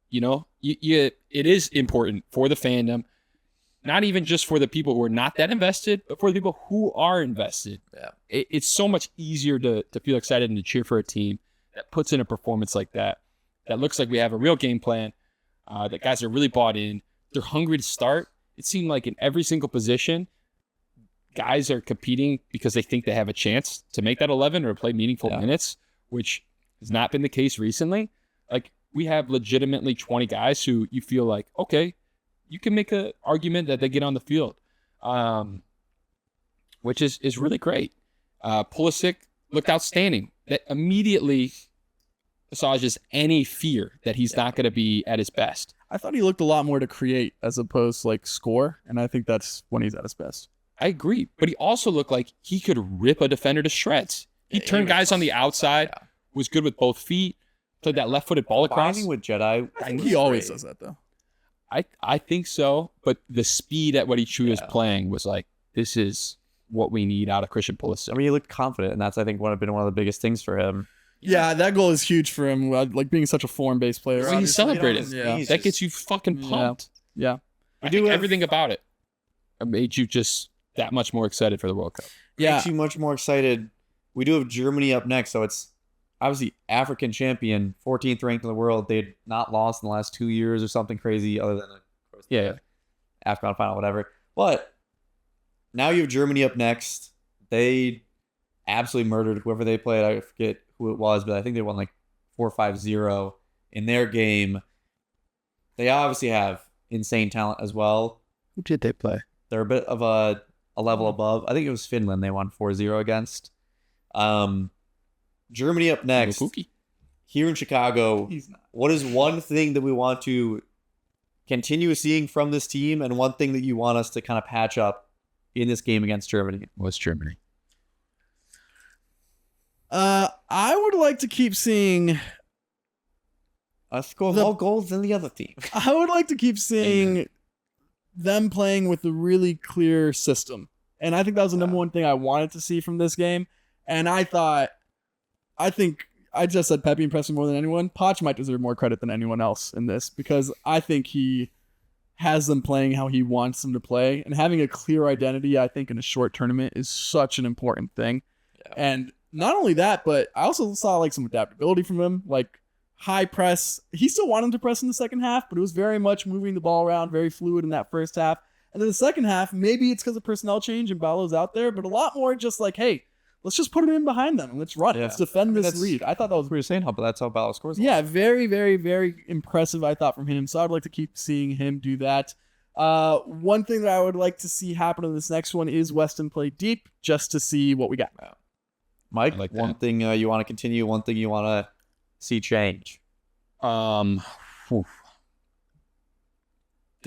You know, it is important for the fandom, not even just for the people who are not that invested, but for the people who are invested. Yeah. It's so much easier to feel excited and to cheer for a team that puts in a performance like that. That looks like we have a real game plan. That guys are really bought in. They're hungry to start. It seemed like in every single position, guys are competing because they think they have a chance to make that 11 or play meaningful minutes, which has not been the case recently. Like, we have legitimately 20 guys who you feel like, okay, you can make an argument that they get on the field, which is really great. Pulisic looked outstanding. That immediately assuages any fear that he's not going to be at his best. I thought he looked a lot more to create as opposed to like score, and I think that's when he's at his best. I agree, but he also looked like he could rip a defender to shreds. He turned guys on the outside, was good with both feet, played that left-footed ball across. Combining with Jedi. I think he always does that, though. I think so, but the speed at what he was playing was like, this is what we need out of Christian Pulisic. I mean, he looked confident, and that's, I think, been one of the biggest things for him. Yeah, that goal is huge for him. Like being such a form-based player. When he celebrated, Yeah. that gets you fucking pumped. Yeah. I think everything about it made you just that much more excited for the World Cup. Yeah. Makes you much more excited. We do have Germany up next, so it's obviously African champion, 14th ranked in the world. They'd not lost in the last 2 years or something crazy, other than the AFCON final, whatever. But now you have Germany up next. They absolutely murdered whoever they played. I forget who it was, but I think they won like 4-5-0 in their game. They obviously have insane talent as well. Who did they play? They're a bit of a level above. I think it was Finland they won 4-0 against. Germany up next. Pookie. Here in Chicago, what is one thing that we want to continue seeing from this team, and one thing that you want us to kind of patch up in this game against Germany? What's Germany? I would like to keep seeing. Us score more goals than the other team. I would like to keep seeing them playing with a really clear system. And I think that was the number one thing I wanted to see from this game. And I think I just said Pepi impressed me more than anyone. Poch might deserve more credit than anyone else in this because I think he has them playing how he wants them to play. And having a clear identity, I think, in a short tournament is such an important thing. Yeah. And not only that, but I also saw like some adaptability from him, like high press. He still wanted to press in the second half, but it was very much moving the ball around, very fluid in that first half. And then the second half, maybe it's because of personnel change and Balo's out there, but a lot more just like, hey, let's just put him in behind them and let's run. Yeah. Let's defend this lead. I thought that was we were saying how, but that's how Balo scores. Yeah, very, very, very impressive, I thought, from him. So I'd like to keep seeing him do that. One thing that I would like to see happen in this next one is Weston play deep just to see what we got. Mike, like one thing you want to continue, one thing you want to see change. The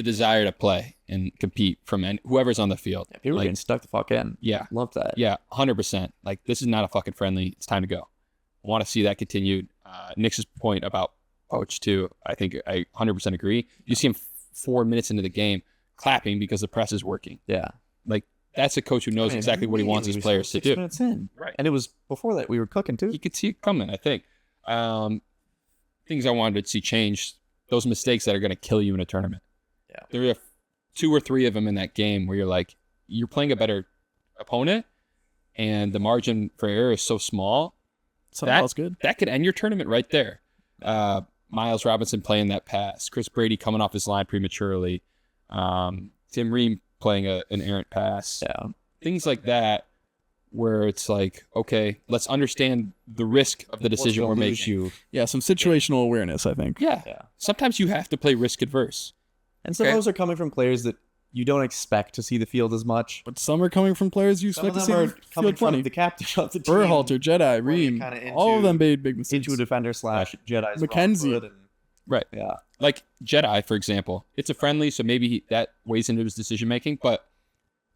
desire to play and compete from whoever's on the field. Yeah, people are getting stuck the fuck in. Yeah. Love that. Yeah, 100%. Like, this is not a fucking friendly. It's time to go. I want to see that continued. Nick's point about Poach, too, I think I 100% agree. You see him 4 minutes into the game clapping because the press is working. Yeah. Like, that's a coach who knows exactly what he wants his players to do. 6 minutes in. Right. And it was before that we were cooking, too. You could see it coming, I think. Things I wanted to see change, those mistakes that are going to kill you in a tournament. Yeah. There are 2 or 3 of them in that game where you're like, you're playing a better opponent and the margin for error is so small. That's good. That could end your tournament right there. Miles Robinson playing that pass, Chris Brady coming off his line prematurely, Tim Ream playing an errant pass. Yeah. Things like that where it's like, okay, let's understand the risk of the decision we're making. Yeah, some situational awareness, I think. Yeah. Sometimes you have to play risk adverse. And some of those are coming from players that you don't expect to see the field as much. But some are coming from players you expect to see the field plenty. The captain of the team. Berhalter, Jedi, Ream, all of them made big mistakes. Into a defender / Jedi's McKenzie. Right. Yeah. Like Jedi, for example. It's a friendly, so maybe that weighs into his decision making. But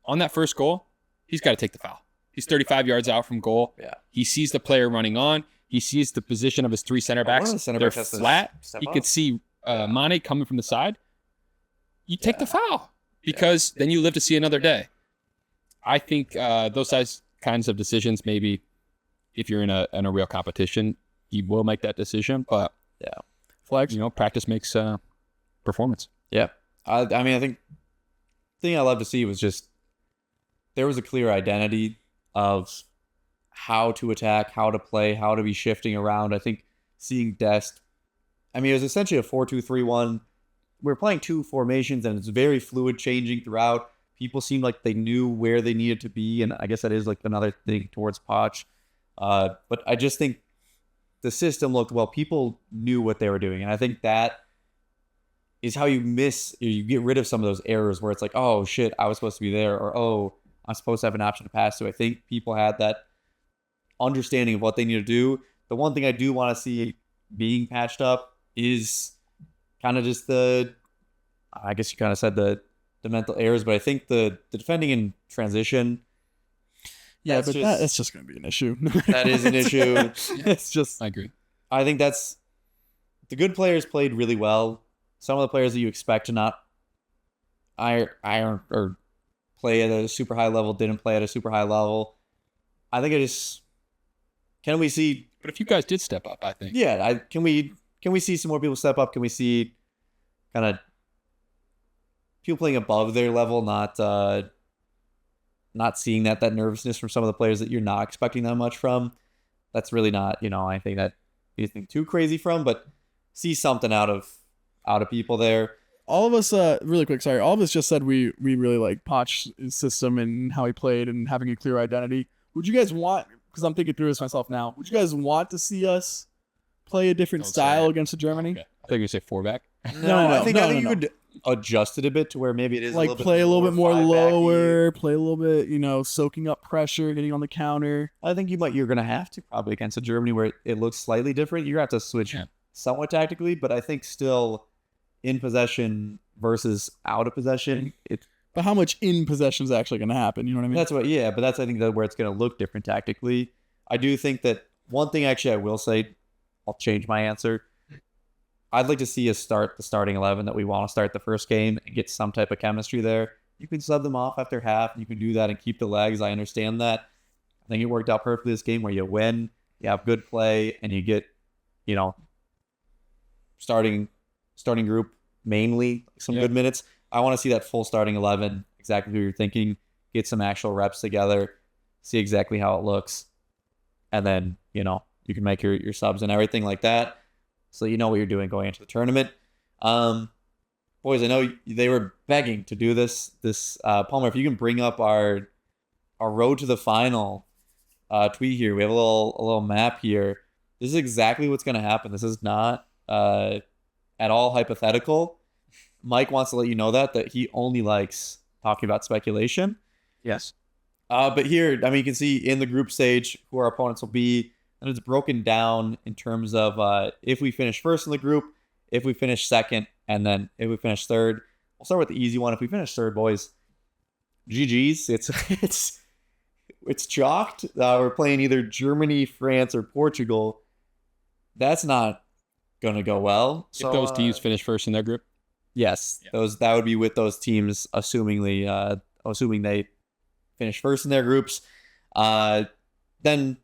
on that first goal, he's got to take the foul. He's 35 yards out from goal. Yeah. He sees the player running on. He sees the position of his 3 center backs. They're flat. He could see Mane coming from the side. You take the foul because then you live to see another day. I think those kinds of decisions, maybe if you're in a real competition, he will make that decision. But flags, practice makes performance. Yeah. I mean, I think the thing I love to see was just there was a clear identity of how to attack, how to play, how to be shifting around. I think seeing Dest, I mean, it was essentially a 4-2-3-1. We're playing 2 formations, and it's very fluid, changing throughout. People seemed like they knew where they needed to be, and I guess that is like another thing towards Poch. But I just think the system looked well. People knew what they were doing, and I think that is how you get rid of some of those errors where it's like, oh shit, I was supposed to be there, or oh, I'm supposed to have an option to pass to. I think people had that understanding of what they need to do. The one thing I do want to see being patched up is kind of just I guess you kind of said the mental errors, but I think the defending in transition. Yeah, but that's just going to be an issue. That is an issue. It's just. I agree. I think that's the good players played really well. Some of the players that you expect to not iron or play at a super high level didn't play at a super high level. I think can we see? But if you guys did step up, I think. Yeah, can we see some more people step up? Can we see kind of people playing above their level, not seeing that nervousness from some of the players that you're not expecting that much from? That's really not, anything that you think too crazy from, but see something out of people there. All of us, really quick, sorry. All of us just said we really like Poch's system and how he played and having a clear identity. Would you guys want, because I'm thinking through this myself now, would you guys want to see us play a different style against Germany? Okay. I think you say 4-back. No, I think you would adjust it a bit to where maybe it is like play a little bit more lower, play a little bit, soaking up pressure, getting on the counter. I think you're going to have to probably against a Germany where it looks slightly different. You're going to have to switch somewhat tactically, but I think still in possession versus out of possession. But how much in possession is actually going to happen? You know what I mean? But that's I think where it's going to look different tactically. I do think that one thing actually I will say, I'll change my answer. I'd like to see us start the starting 11 that we want to start the first game and get some type of chemistry there. You can sub them off after half. You can do that and keep the legs. I understand that. I think it worked out perfectly this game where you win, you have good play, and you get, starting group mainly some good minutes. I want to see that full starting 11, exactly who you're thinking, get some actual reps together, see exactly how it looks, and then, you can make your subs and everything like that so you know what you're doing going into the tournament. Boys, I know they were begging to do this. Palmer, if you can bring up our road to the final tweet here. We have a little map here. This is exactly what's going to happen. This is not at all hypothetical. Mike wants to let you know that he only likes talking about speculation. Yes. But here, you can see in the group stage who our opponents will be, and it's broken down in terms of if we finish first in the group, if we finish second, and then if we finish third. We'll start with the easy one. If we finish third, boys, GG's. It's chalked. We're playing either Germany, France, or Portugal. That's not going to go well. If those teams finish first in their group? Yes. Yeah. That would be with those teams, assuming they finish first in their groups. Then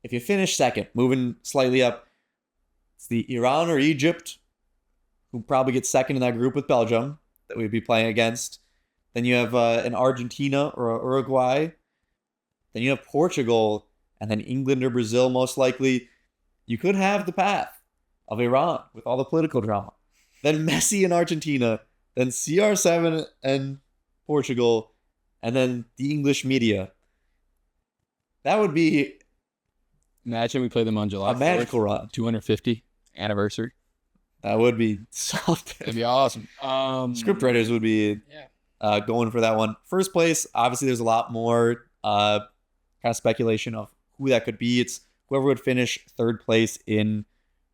if you finish second, moving slightly up, it's the Iran or Egypt, who probably gets second in that group with Belgium that we'd be playing against. Then you have an Argentina or a Uruguay. Then you have Portugal, and then England or Brazil, most likely. You could have the path of Iran with all the political drama. Then Messi and Argentina. Then CR7 and Portugal. And then the English media. That would be... Imagine we play them on July 4th, magical run. 250 anniversary. That would be something. That'd be awesome. Script writers would be going for that one. First place, obviously there's a lot more kind of speculation of who that could be. It's whoever would finish third place in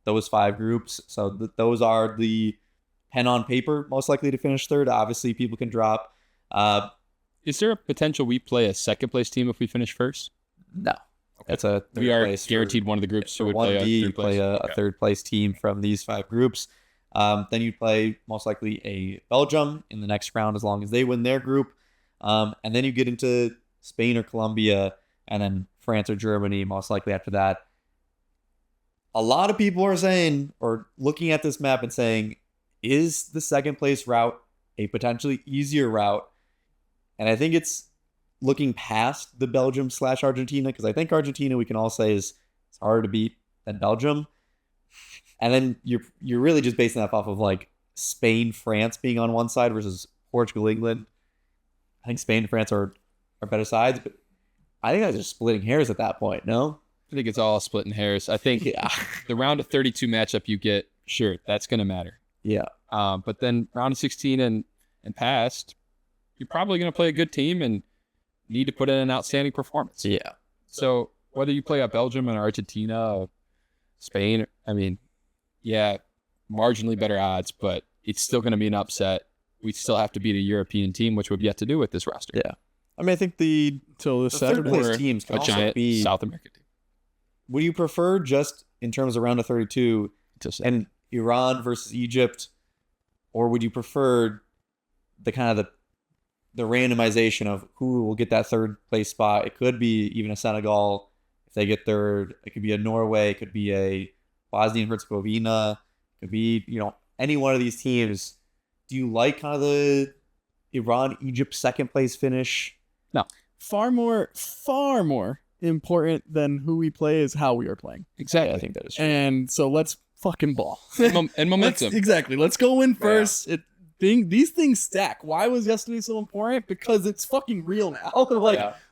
those 5 groups. So those are the pen on paper most likely to finish third. Obviously, people can drop. Is there a potential we play a second place team if we finish first? No. That's a third we are place guaranteed one of the groups. So we play a third place team from these 5 groups. Then you play most likely a Belgium in the next round as long as they win their group. And then you get into Spain or Colombia, and then France or Germany most likely after that. A lot of people are saying, or looking at this map and saying, is the second place route a potentially easier route? And I think it's looking past the Belgium/Argentina, because I think Argentina we can all say is it's harder to beat than Belgium. And then you're really just basing that off of like Spain, France being on one side versus Portugal, England. I think Spain and France are better sides, but I think that's just splitting hairs at that point, no? I think it's all splitting hairs. I think the round of 32 matchup you get, sure, that's going to matter. Yeah. But then round of 16 and past, you're probably going to play a good team and need to put in an outstanding performance. Yeah. So whether you play a Belgium and Argentina, or Spain, marginally better odds, but it's still going to be an upset. We still have to beat a European team, which we've yet to do with this roster. Yeah. I think the third place teams can a giant be South American team. Would you prefer, just in terms of round of 32 and Iran versus Egypt, or would you prefer the kind of the randomization of who will get that third place spot? It could be even a Senegal if they get third. It could be a Norway. It could be a Bosnia and Herzegovina. It could be any one of these teams. Do you like kind of the Iran-Egypt second place finish? No. Far more important than who we play is how we are playing. Exactly. Yeah, I think that is true. And so let's fucking ball. And momentum. Exactly. Let's go in first. Yeah. These things stack. Why was yesterday so important? Because it's fucking real now.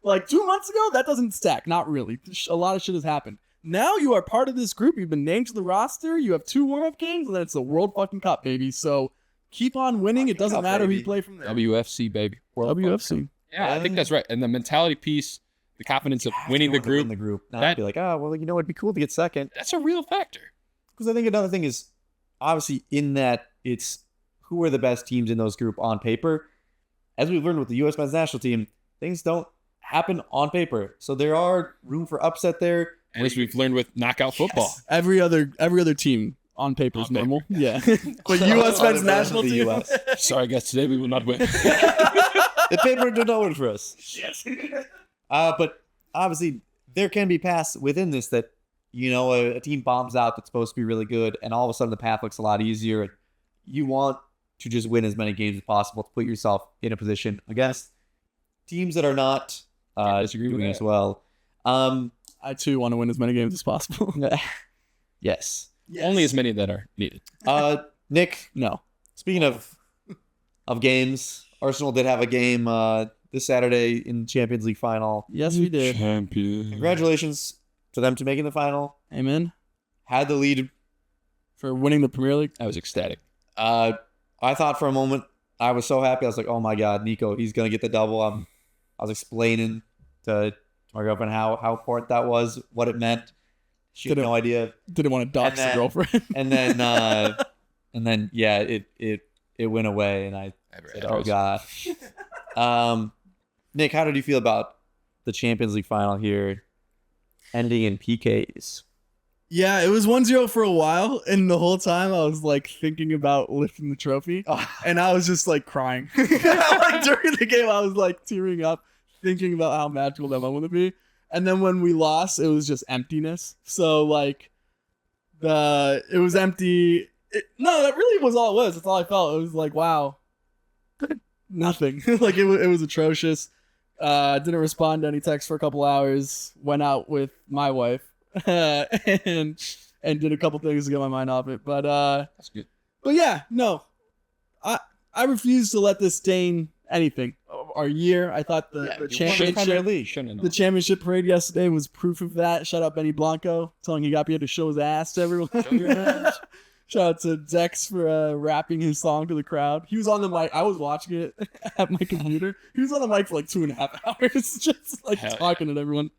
Like 2 months ago, that doesn't stack. Not really. A lot of shit has happened. Now you are part of this group. You've been named to the roster. You have 2 warm-up games, and then it's the World fucking Cup, baby. So keep on winning. It doesn't matter who you play from there. WFC, baby. WFC. Yeah, I think that's right. And the mentality piece, the confidence of winning the group. Not be like, it'd be cool to get second. That's a real factor. Because I think another thing is, obviously, in that it's who are the best teams in those group on paper. As we've learned with the U.S. men's national team, things don't happen on paper. So there are room for upset there. And as we've learned with knockout football. Every other team on paper is On paper. normal. Yeah. But U.S. men's national The team. US. Sorry, guys. Today we will not win. The paper did not work for us. Yes. But obviously, there can be paths within this that, a team bombs out that's supposed to be really good, and all of a sudden the path looks a lot easier. You want to just win as many games as possible to put yourself in a position against teams that are not disagree with doing that. as well. I too want to win as many games as possible. Yes. Only as many that are needed. Nick, No. speaking of games, Arsenal did have a game this Saturday in Champions League final. Yes, we did. Champion. Congratulations to them to making the final. Amen. Had the lead. For winning the Premier League. I was ecstatic. I thought for a moment, I was so happy. I was like, oh my God, Nico, he's going to get the double. I was explaining to my girlfriend how important that was, what it meant. She had no idea. Didn't want to dox the girlfriend. And then, yeah, it went away, and I said, oh God. Nick, how did you feel about the Champions League final here, ending in PKs? Yeah, it was 1-0 for a while, and the whole time I was like thinking about lifting the trophy, and I was just like crying. Like during the game, I was like tearing up, thinking about how magical that moment would be. And then when we lost, it was just emptiness. So like, it was empty. No, that really was all it was. That's all I felt. It was like, wow, nothing. Like it was atrocious. Didn't respond to any texts for a couple hours. Went out with my wife. and did a couple things to get my mind off it, but That's good. but yeah, no, I refuse to let this stain anything. Our year, I thought the championship parade yesterday was proof of that. Shout out Benny Blanco telling he got me to show his ass to everyone. Shout out to Dex for rapping his song to the crowd. He was on the mic. I was watching it at my computer. He was on the mic for like 2.5 hours, just like talking at everyone.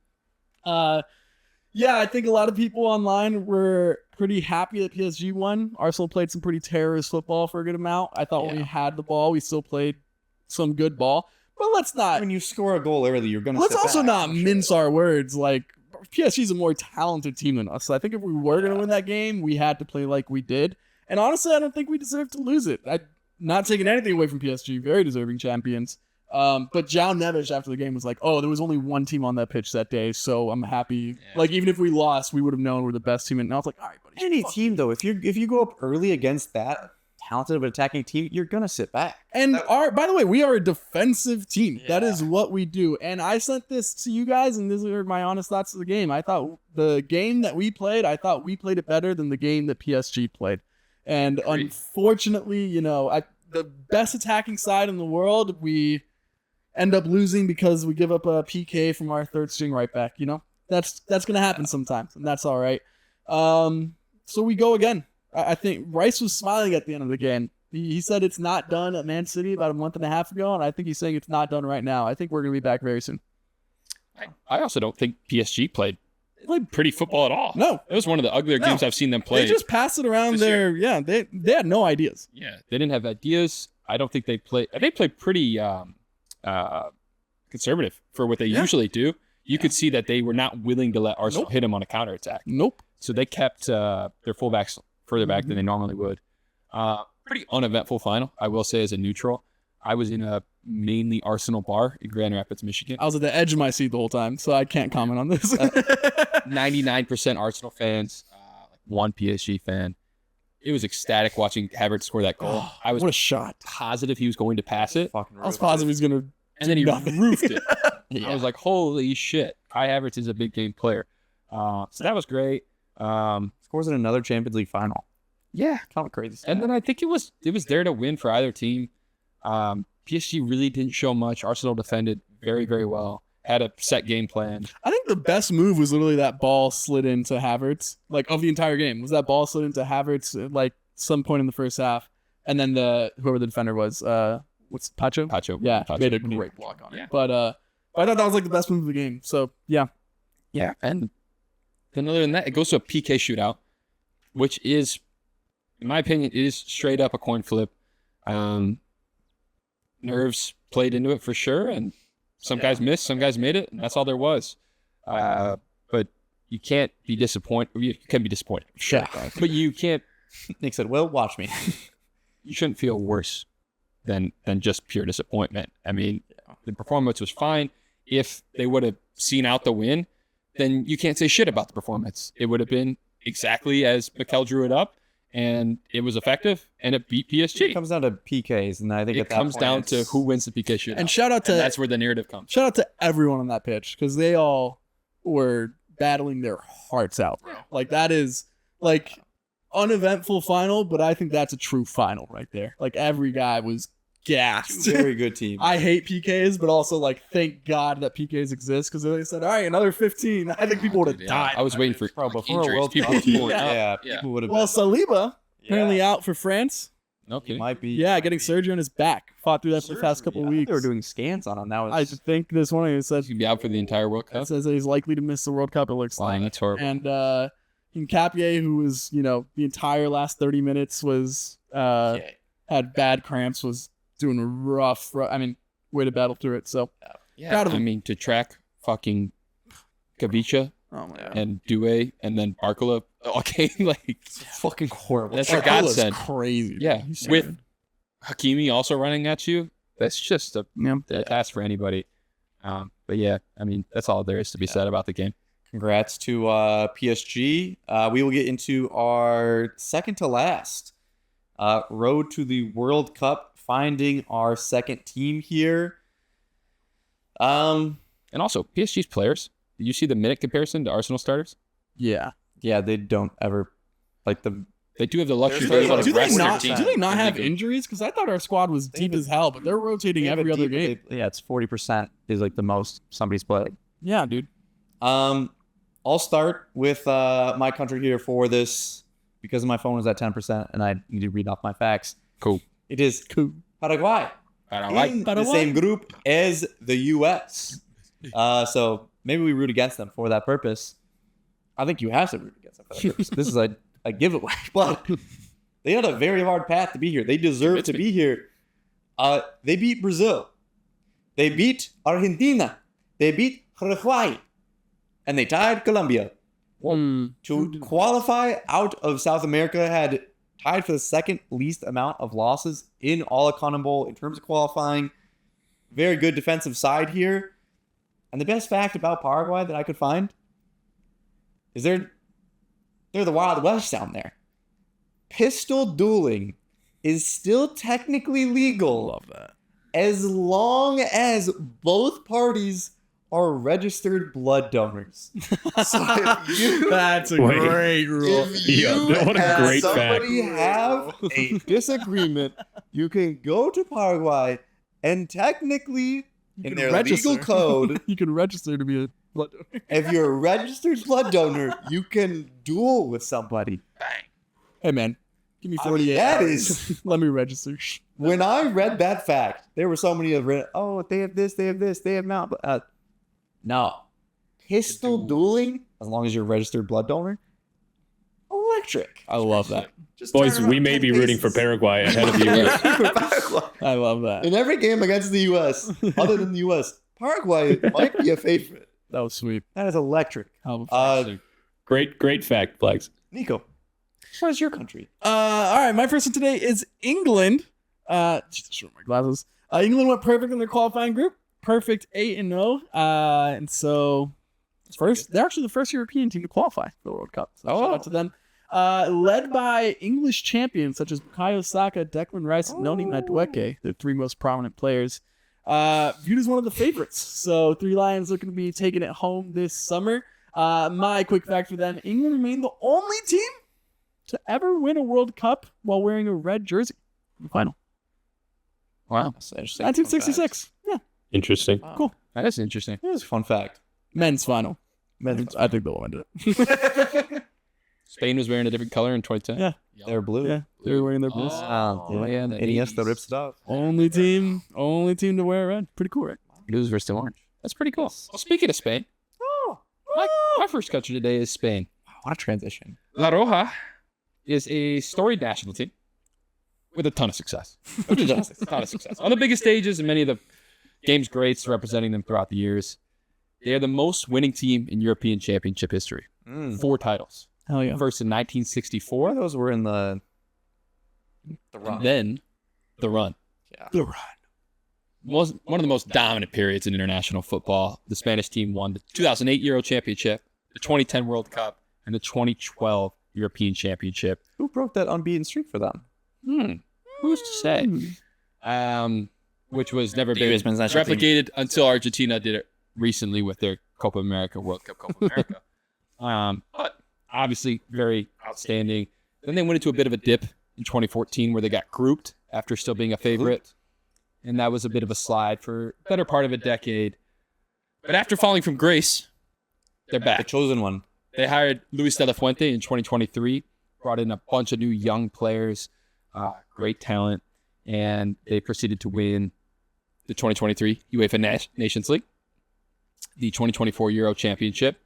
Yeah, I think a lot of people online were pretty happy that PSG won. Arsenal played some pretty terrorist football for a good amount. I thought when we had the ball, we still played some good ball. But let's not. When you score a goal early, you're going to Let's also not mince our words. Like, PSG's a more talented team than us. So I think if we were going to win that game, we had to play like we did. And honestly, I don't think we deserve to lose it. I'm not taking anything away from PSG. Very deserving champions. But João Neves after the game was like, oh, there was only one team on that pitch that day, so I'm happy. Yeah. Like, even if we lost, we would have known we're the best team. And I was like, all right, buddy. Any team, though, if you go up early against that talented of an attacking team, you're going to sit back. And by the way, we are a defensive team. Yeah. That is what we do. And I sent this to you guys, and these are my honest thoughts of the game. I thought the game that we played it better than the game that PSG played. And unfortunately, the best attacking side in the world, we end up losing because we give up a PK from our third string right back. That's going to happen sometimes, and that's all right. So we go again. I think Rice was smiling at the end of the game. He said it's not done at Man City about a month and a half ago, and I think he's saying it's not done right now. I think we're going to be back very soon. I also don't think PSG played pretty football at all. No. It was one of the uglier games I've seen them play. They just passed it around there. Yeah, they had no ideas. Yeah, they didn't have ideas. I don't think they played pretty conservative for what they usually do. You could see that they were not willing to let Arsenal hit them on a counterattack. Nope. So they kept their fullbacks further back than they normally would. Pretty uneventful final, I will say, as a neutral. I was in a mainly Arsenal bar in Grand Rapids, Michigan. I was at the edge of my seat the whole time, so I can't comment on this. 99% Arsenal fans, one PSG fan. It was ecstatic watching Havertz score that goal. I was what a shot. Positive he was going to pass it. I was positive he was going to and then he roofed it. Yeah. I was like, holy shit. Kai Havertz is a big game player. So that was great. Scores in another Champions League final. Yeah. Kind of crazy. And then I think it was there to win for either team. PSG really didn't show much. Arsenal defended very, very well. Had a set game plan. I think the best move was literally that ball slid into Havertz, like of the entire game. Was that ball slid into Havertz at like some point in the first half, and then whoever the defender was, what's Pacho? Pacho. Yeah, Pacho. made a great block on it. But I thought that was like the best move of the game. So yeah. And then other than that, it goes to a PK shootout, which is, in my opinion, is straight up a coin flip. Nerves played into it for sure, and some guys missed, some guys made it, and that's all there was. But you can't be disappointed. You can be disappointed, sure, but you can't Nick said, "Well, watch me." You shouldn't feel worse than just pure disappointment. I mean, the performance was fine. If they would have seen out the win, then you can't say shit about the performance. It would have been exactly as Mikel drew it up, and it was effective, and it beat PSG. It comes down to PKs, and I think It comes down to who wins the PK shootout. And shout out to that's where the narrative comes. Shout out to everyone on that pitch because they all were battling their hearts out, bro. Like that is like uneventful final, but I think that's a true final right there. Like every guy was gassed. Very good team. I hate PKs, but also like thank God that PKs exist because they said, all right, another 15. I think people would have died. I was waiting for before a injuries. World People Cup. were pulling Yeah, up. people would have. Well, Saliba apparently out for France. No kidding. might be. Yeah, getting surgery on his back. Fought through that for the past couple of weeks. They were doing scans on him. That was. I think this morning it says He's gonna be out for the entire World it Cup. says that he's likely to miss the World Cup. It looks Wow, like. that's horrible. And Nkapie, who was the entire last 30 minutes was had bad cramps, was doing a rough. I mean, way to battle through it. So Yeah, proud of I him. mean, to track fucking Kavicha oh my God. and Due and then Barcola, okay, like fucking horrible. that's a Barcola's godsend. crazy. Yeah, He's with good. Hakimi also running at you, that's just a Yeah. task for anybody. But yeah, I mean, that's all there is to be said about the game. Congrats to PSG. We will get into our second to last road to the World Cup. Finding our second team here. And also, PSG's players. Did you see the minute comparison to Arsenal starters? Yeah. Yeah, they don't ever like the. They do have the luxury There's- to Do they rest their not? team. Do they not have They do. injuries? Because I thought our squad was deep as hell, but they're rotating every other game. Yeah, it's 40% is like the most somebody's played. Yeah, dude. I'll start with my country here for this because my phone is at 10% and I need to read off my facts. Cool. It is Paraguay. In the Paraguay. same group as the U.S. So maybe we root against them for that purpose. I think you have to root against them for that purpose. This is a giveaway, but they had a very hard path to be here. They deserve to be here. They beat Brazil. They beat Argentina. They beat Uruguay. And they tied Colombia. To qualify out of South America, had tied for the second least amount of losses in all of CONMEBOL in terms of qualifying. Very good defensive side here. And the best fact about Paraguay that I could find is they're the Wild West down there. Pistol dueling is still technically legal. Love that. As long as both parties are registered blood donors. So if you, That's a great rule. if you what a and great fact. somebody have a disagreement, you can go to Paraguay and technically, in their legal code, You can register to be a blood donor. if you're a registered blood donor, you can duel with somebody. Hey, man. Give me I mean, 48 that hours. is- Let me register. When I read that fact, there were so many of it. Oh, they have this, they have this, they have not. No. Pistol dueling, as long as you're a registered blood donor, electric. I love that. Just Boys, turn we around may 10 be rooting for paces. Paraguay ahead of the U.S. I love that. In every game against the U.S., other than the U.S., Paraguay might be a favorite. That was sweet. That is electric. How about Great fact, Flags. Nico, what is your country? all right, my first one today is England. Just show my glasses. England went perfect in their qualifying group. Perfect 8-0. And so they're actually the first European team to qualify for the World Cup. So shout out to them. Led by English champions such as Bukayo Saka, Declan Rice, and Noni Madueke, the three most prominent players. Viewed as one of the favorites. So Three Lions looking to be taking it home this summer. My quick fact for them, England remained the only team to ever win a World Cup while wearing a red jersey in the final. Wow. That's interesting. 1966. Yeah, Interesting. cool. That is interesting. That's a fun fact. Men's final. I think they'll win it. Spain was wearing a different color in 2010. Yeah. They're blue. Yeah, they're wearing their blues. Oh, yeah, the Iniesta 80s. rips it off. Only team to wear red. Pretty cool, right? Blues versus orange. That's pretty cool. Well, speaking of Spain, my first country today is Spain. What a transition. La Roja is a storied national team with a ton of success. A ton of success. On the biggest stages and many of the game's greats representing them throughout the years. They are the most winning team in European Championship history. 4 titles. Hell yeah. First in 1964, Those were in the run. and then the run. The run. Was one of the most dominant periods in international football. The Spanish team won the 2008 Euro Championship, the 2010 World Cup, and the 2012 European Championship. Who broke that unbeaten streak for them? Who's to say? Which was never been USMNT'S national team. replicated until Argentina did it recently with their Copa America, World Cup Copa America. But obviously very outstanding. Then they went into a bit of a dip in 2014 where they got grouped after still being a favorite. And that was a bit of a slide for a better part of a decade. But after falling from grace, they're The back. chosen one. They hired Luis de la Fuente in 2023, brought in a bunch of new young players, great talent, and they proceeded to win the 2023 UEFA Nations League, the 2024 Euro Championship,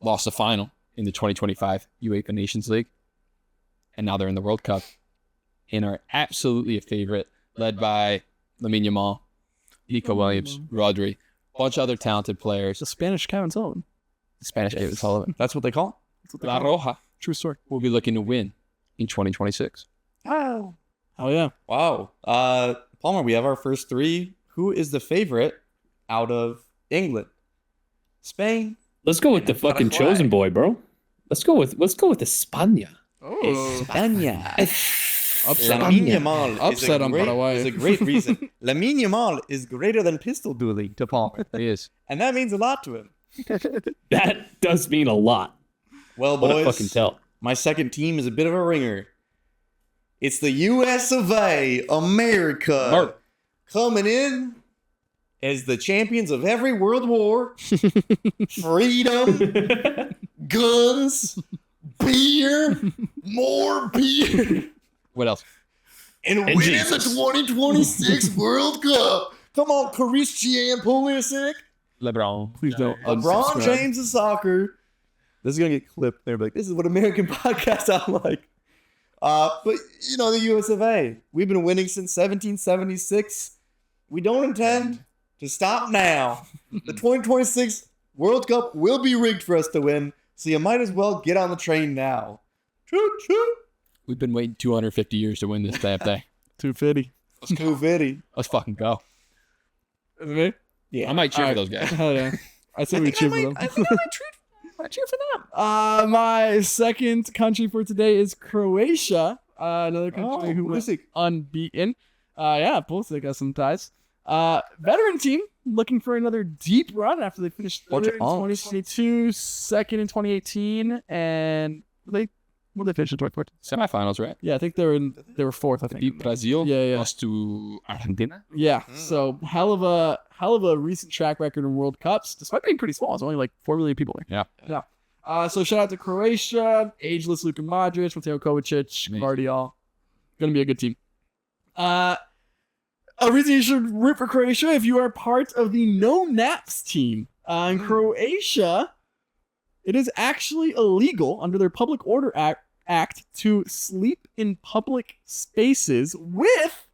lost the final in the 2025 UEFA Nations League, and now they're in the World Cup and are absolutely a favorite, led by Lamine Yamal, Nico Williams, Rodri, a bunch of other talented players. The Spanish Kevin Sullivan. The Spanish David Sullivan. That's what they call La Roja True story. will be looking to win in 2026. it. Oh. Hell yeah. Wow. Palmer, we have our first three. Who is the favorite out of England? Spain? Let's go with the fucking Paraguay. chosen boy, bro. Let's go with España. España. Upset. Lamine Yamal Upset on Paraguay. is a great reason. Lamine Yamal is greater than pistol dueling to Palmer. He is. And that means a lot to him. That does mean a lot. Well, What a boys, fucking tell. my second team is a bit of a ringer. It's the US of A, America, Mark. coming in as the champions of every world war. Freedom, guns, beer, more beer, What else? and winning the 2026 World Cup. Come on, Christian Pulisic. LeBron. Please don't. LeBron unsubscribe. James of soccer. This is gonna get clipped. They're like, this is what American podcasts sound like. But you know, the US of A. We've been winning since 1776. We don't intend to stop now. The 2026 World Cup will be rigged for us to win, so you might as well get on the train now. Choo choo. We've been waiting 250 years to win this damn thing. 250. Let's go, Footy. Let's fucking go. Is it me? Yeah. I might cheer for Alright. those guys. Hell yeah. I say I we think I cheer for might- them. I think I might cheer for them. My second country for today is Croatia. Another country who went Pulisic. unbeaten. Yeah, Pulisic has some ties. Veteran team looking for another deep run after they finished third in Oh. 2022, second in 2018, and they finish in 2014. Semifinals, right? Yeah, I think they were fourth. I think. Beat Brazil. Yeah, yeah. Lost to Argentina. Yeah, so hell of a recent track record in World Cups, despite being pretty small. It's only like 4 million people there. Yeah. So shout out to Croatia, ageless Luka Modric, Mateo Kovacic, Amazing. Guardiola. Gonna be a good team. A reason you should root for Croatia if you are part of the No Naps team. In Croatia, it is actually illegal under their Public Order Act to sleep in public spaces, with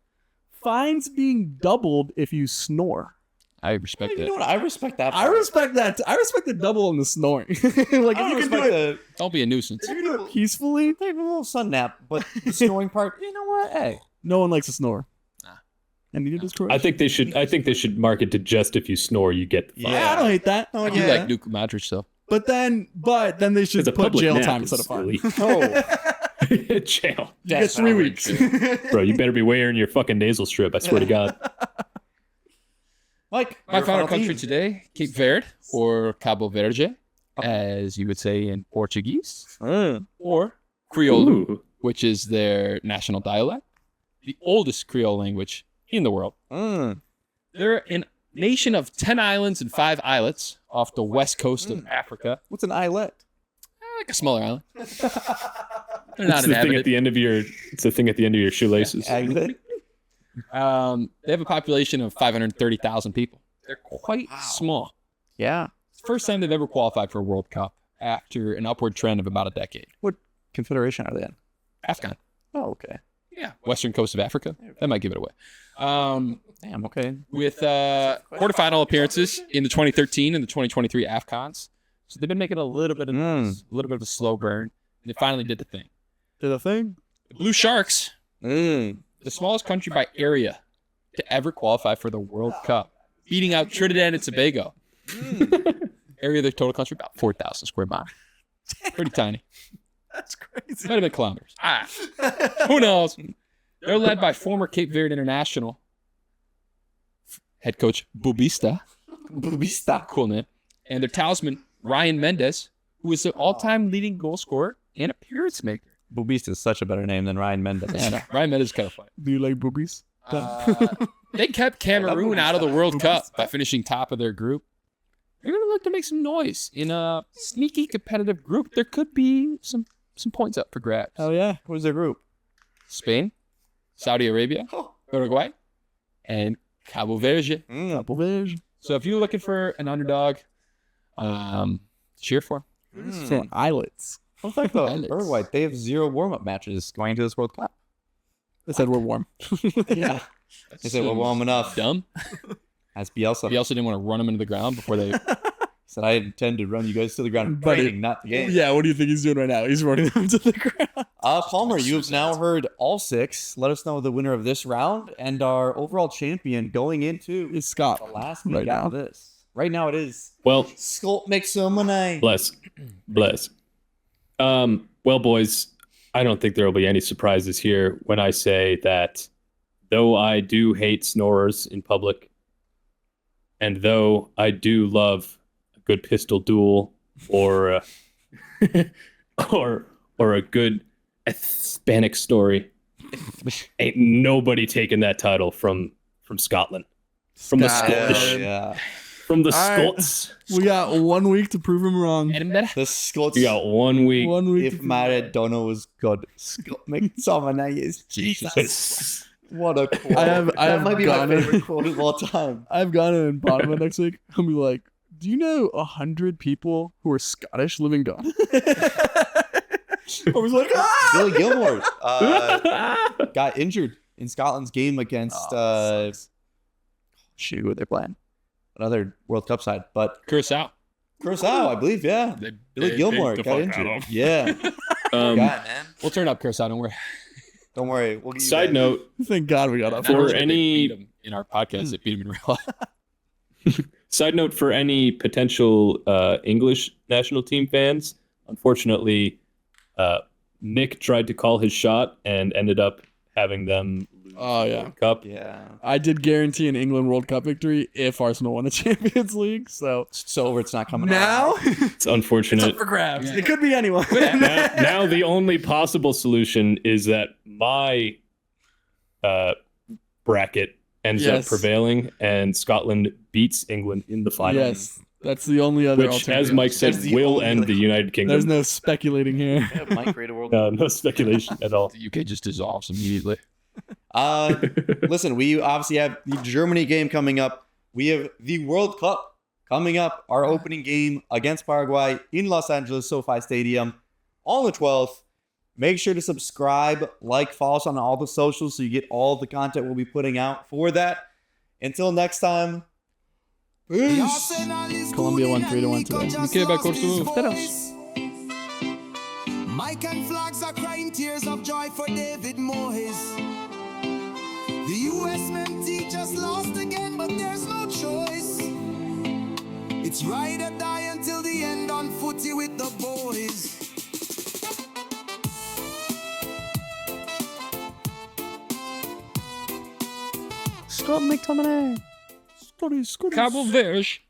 fines being doubled if you snore. I respect You it. know what? I respect that. I respect that. I respect the double on the snoring. Like if I you don't can do respect it, Don't be a nuisance. if you can do it peacefully, Take a little sun nap, but the snoring part, you know what? Hey, no one likes to snore. Nah. And neither does Croatia. I think they should mark it to just if you snore, you get the fine. I don't hate that. Oh, I do yeah. like Luka Modric though. But then they should It's a put public jail nap time is instead of fine. illegal. Oh, Jail. You get 3 weeks. Bro, you better be wearing your fucking nasal strip. I swear to God. Mike, My your final country team. today, Cape Verde, or Cabo Verde, as you would say in Portuguese, or Creole, Ooh. which is their national dialect, the oldest Creole language in the world. They're a nation of 10 islands and 5 islets off the west coast of Africa. What's an islet? Like a smaller island. They're It's not the thing at inhabited. the end of your. It's the thing at the end of your shoelaces. Islet. They have a population of 530,000 people. They're quite small. Yeah. It's the first time they've ever qualified for a World Cup after an upward trend of about a decade. What confederation are they in? Afghan. Oh, okay. Yeah. Western coast of Africa. That might give it away. Damn. Okay. With quarterfinal appearances in the 2013 and the 2023 AFCONs. So they've been making a little bit of a slow burn. They finally did the thing. Did a thing? The Blue Sharks, the smallest country by area to ever qualify for the World Cup, beating out Trinidad and Tobago. Area of their total country, about 4,000 square miles. Pretty tiny. That's crazy. Might have been kilometers. Who knows? They're led by former Cape Verde international head coach Bubista. Cool name. And their talisman, Ryan Mendes, who is the all-time leading goal scorer and appearance maker. Bubista is such a better name than Ryan Mendes. Yeah, no, Ryan Mendes is kind of funny. Do you like boobies? They kept Cameroon out of the World Cup by finishing top of their group. They're going to look to make some noise. In a sneaky competitive group, there could be some points up for grabs. Oh, yeah. Who's their group? Spain, Saudi Arabia, Uruguay, and Cabo Verde. Couple vision. So if you're looking for an underdog, cheer for. For islets. Well, fact though, Islets. Uruguay, they have 0 warm-up matches going into this World Cup. They said we're warm. Yeah. They said we're warm enough. Dumb. As Bielsa. Bielsa didn't want to run them into the ground before they. Said, I intend to run you guys to the ground. But Training, not the game. Yeah, what do you think he's doing right now? He's running them to the ground. Palmer, you've now heard all 6. Let us know the winner of this round and our overall champion going into It's Scott. the last right week now. of this. Right now it is. Well, Sculpt makes some money. bless. Well, boys, I don't think there will be any surprises here when I say that though I do hate snorers in public, and though I do love a good pistol duel or or a good Hispanic story, ain't nobody taking that title from Scotland, from the Scottish, Yeah. from the All right. Scots. We got 1 week to prove him wrong. And better. The Scots. You got 1 week. 1 week. If Maradona was good, Sculpt makes some money. Jesus. What a quote. I have that might be my gone in- favorite quote of all time. I've gone in and bought him next week. I'll be like, do you know 100 people who are Scottish live in Ghana? I was like, Billy Gilmore got injured in Scotland's game against shoot, who are they playing? Another World Cup side, but Curacao. Curacao, I believe, yeah. Billy Gilmore beat the got fuck out injured. of 'em. Yeah. Um, God, man. We'll turn up Curacao. Don't worry. Don't worry. We'll get you Side guys- note, thank God we got up. Not only For did they any- beat 'em in our podcast, they beat him in real life. Side note for any potential English national team fans, unfortunately, Nick tried to call his shot and ended up having them lose Oh, the yeah. World Cup. Yeah. I did guarantee an England World Cup victory if Arsenal won the Champions League. So It's over. It's not coming now out. It's unfortunate. for grabs. Yeah. It could be anyone. now the only possible solution is that my bracket ends up Yes. prevailing and Scotland beats England in the final. Yes, that's the only other Which, alternative. as Mike said, That's the will only end other- the United Kingdom. There's no speculating here. Yeah, might create a World No speculation at all. The UK just dissolves immediately. Listen, we obviously have the Germany game coming up. We have the World Cup coming up. Our opening game against Paraguay in Los Angeles SoFi Stadium on the 12th. Make sure to subscribe, like, follow us on all the socials so you get all the content we'll be putting out for that. Until next time, peace. Colombia won 3-1 today. UK back course to Mike and flags are crying tears of joy for David Moyes. The USMNT'S just lost again, but there's no choice. It's ride or die until the end on footy with the boys. Scott McTominay. Scotty. Cabo Verde.